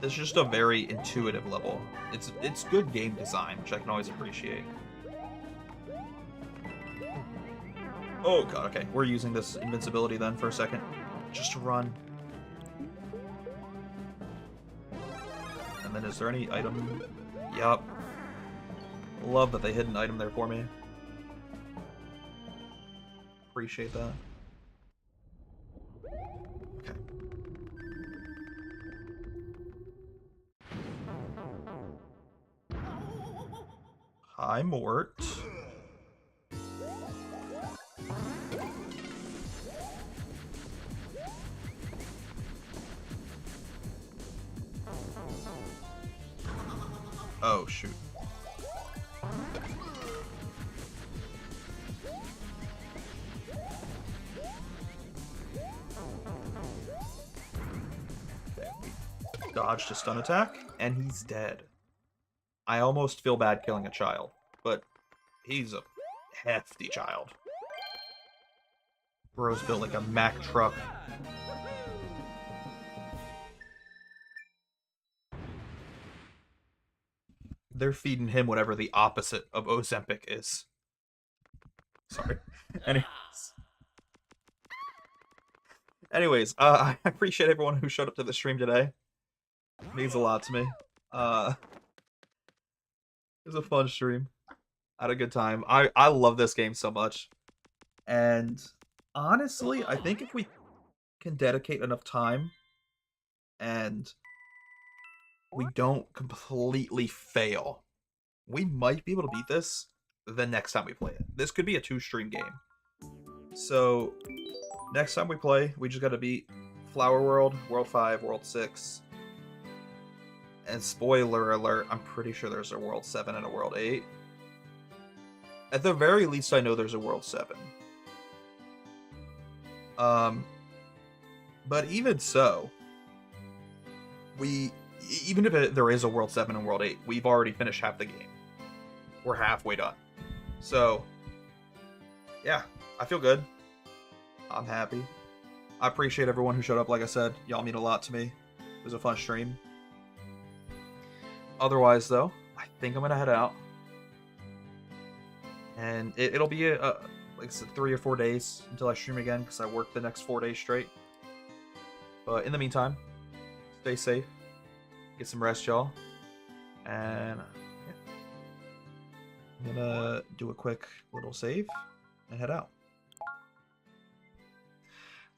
This is just a very intuitive level. It's good game design, which I can always appreciate. Oh god, okay. We're using this invincibility then for a second. Just to run. And then is there any item? Yup. Love that they hid an item there for me. Appreciate that. Okay. Hi, Mort. Oh, shoot. Okay, we dodged a stun attack, and he's dead. I almost feel bad killing a child, but he's a hefty child. Bro's built like a Mack truck. They're feeding him whatever the opposite of Ozempic is. Sorry. Anyways, I appreciate everyone who showed up to the stream today. It means a lot to me. It was a fun stream. I had a good time. I love this game so much. And honestly, I think if we can dedicate enough time and we don't completely fail, we might be able to beat this the next time we play it. This could be a 2-stream game. So, next time we play, we just gotta beat Flower World, World 5, World 6. And spoiler alert, I'm pretty sure there's a World 7 and a World 8. At the very least, I know there's a World 7. But even so, even if there is a World 7 and World 8, we've already finished half the game. We're halfway done. So, yeah, I feel good. I'm happy. I appreciate everyone who showed up, like I said. Y'all mean a lot to me. It was a fun stream. Otherwise, though, I think I'm going to head out. And it'll be, like I said, 3 or 4 days until I stream again, because I work the next 4 days straight. But in the meantime, stay safe. Get some rest, y'all. And yeah. I'm gonna do a quick little save and head out.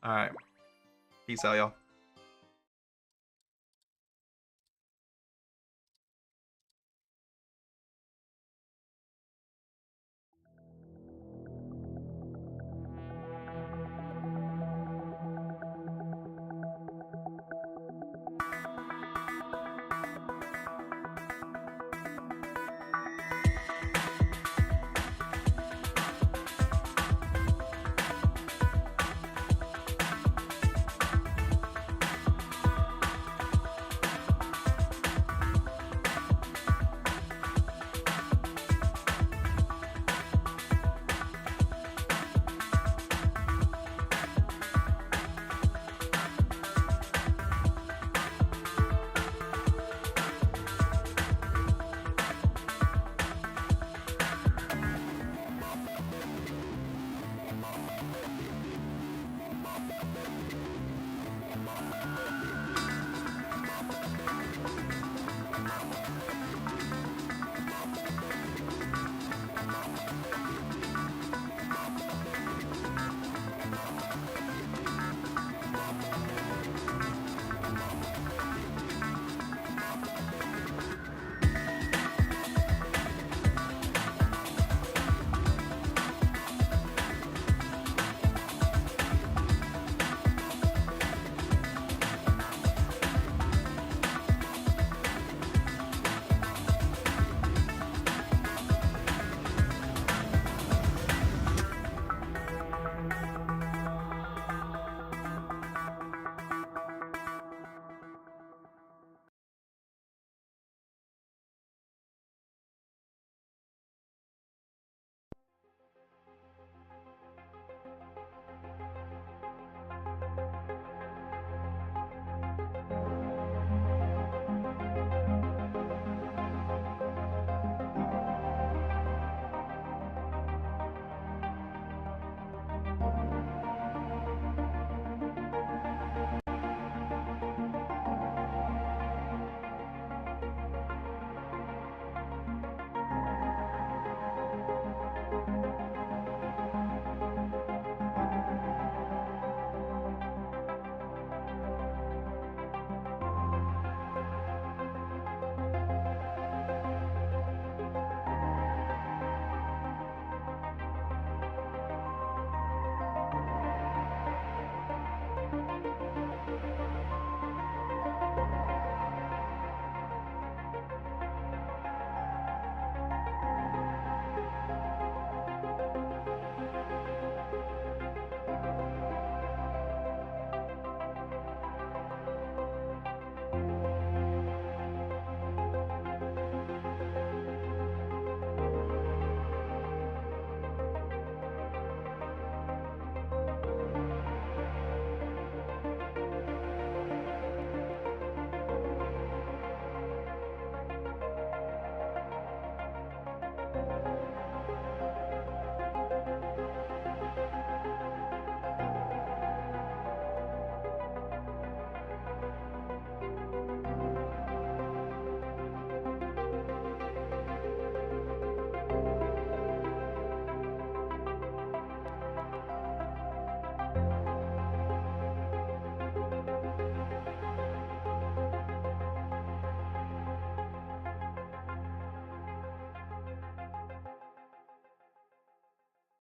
Alright. Peace out, y'all.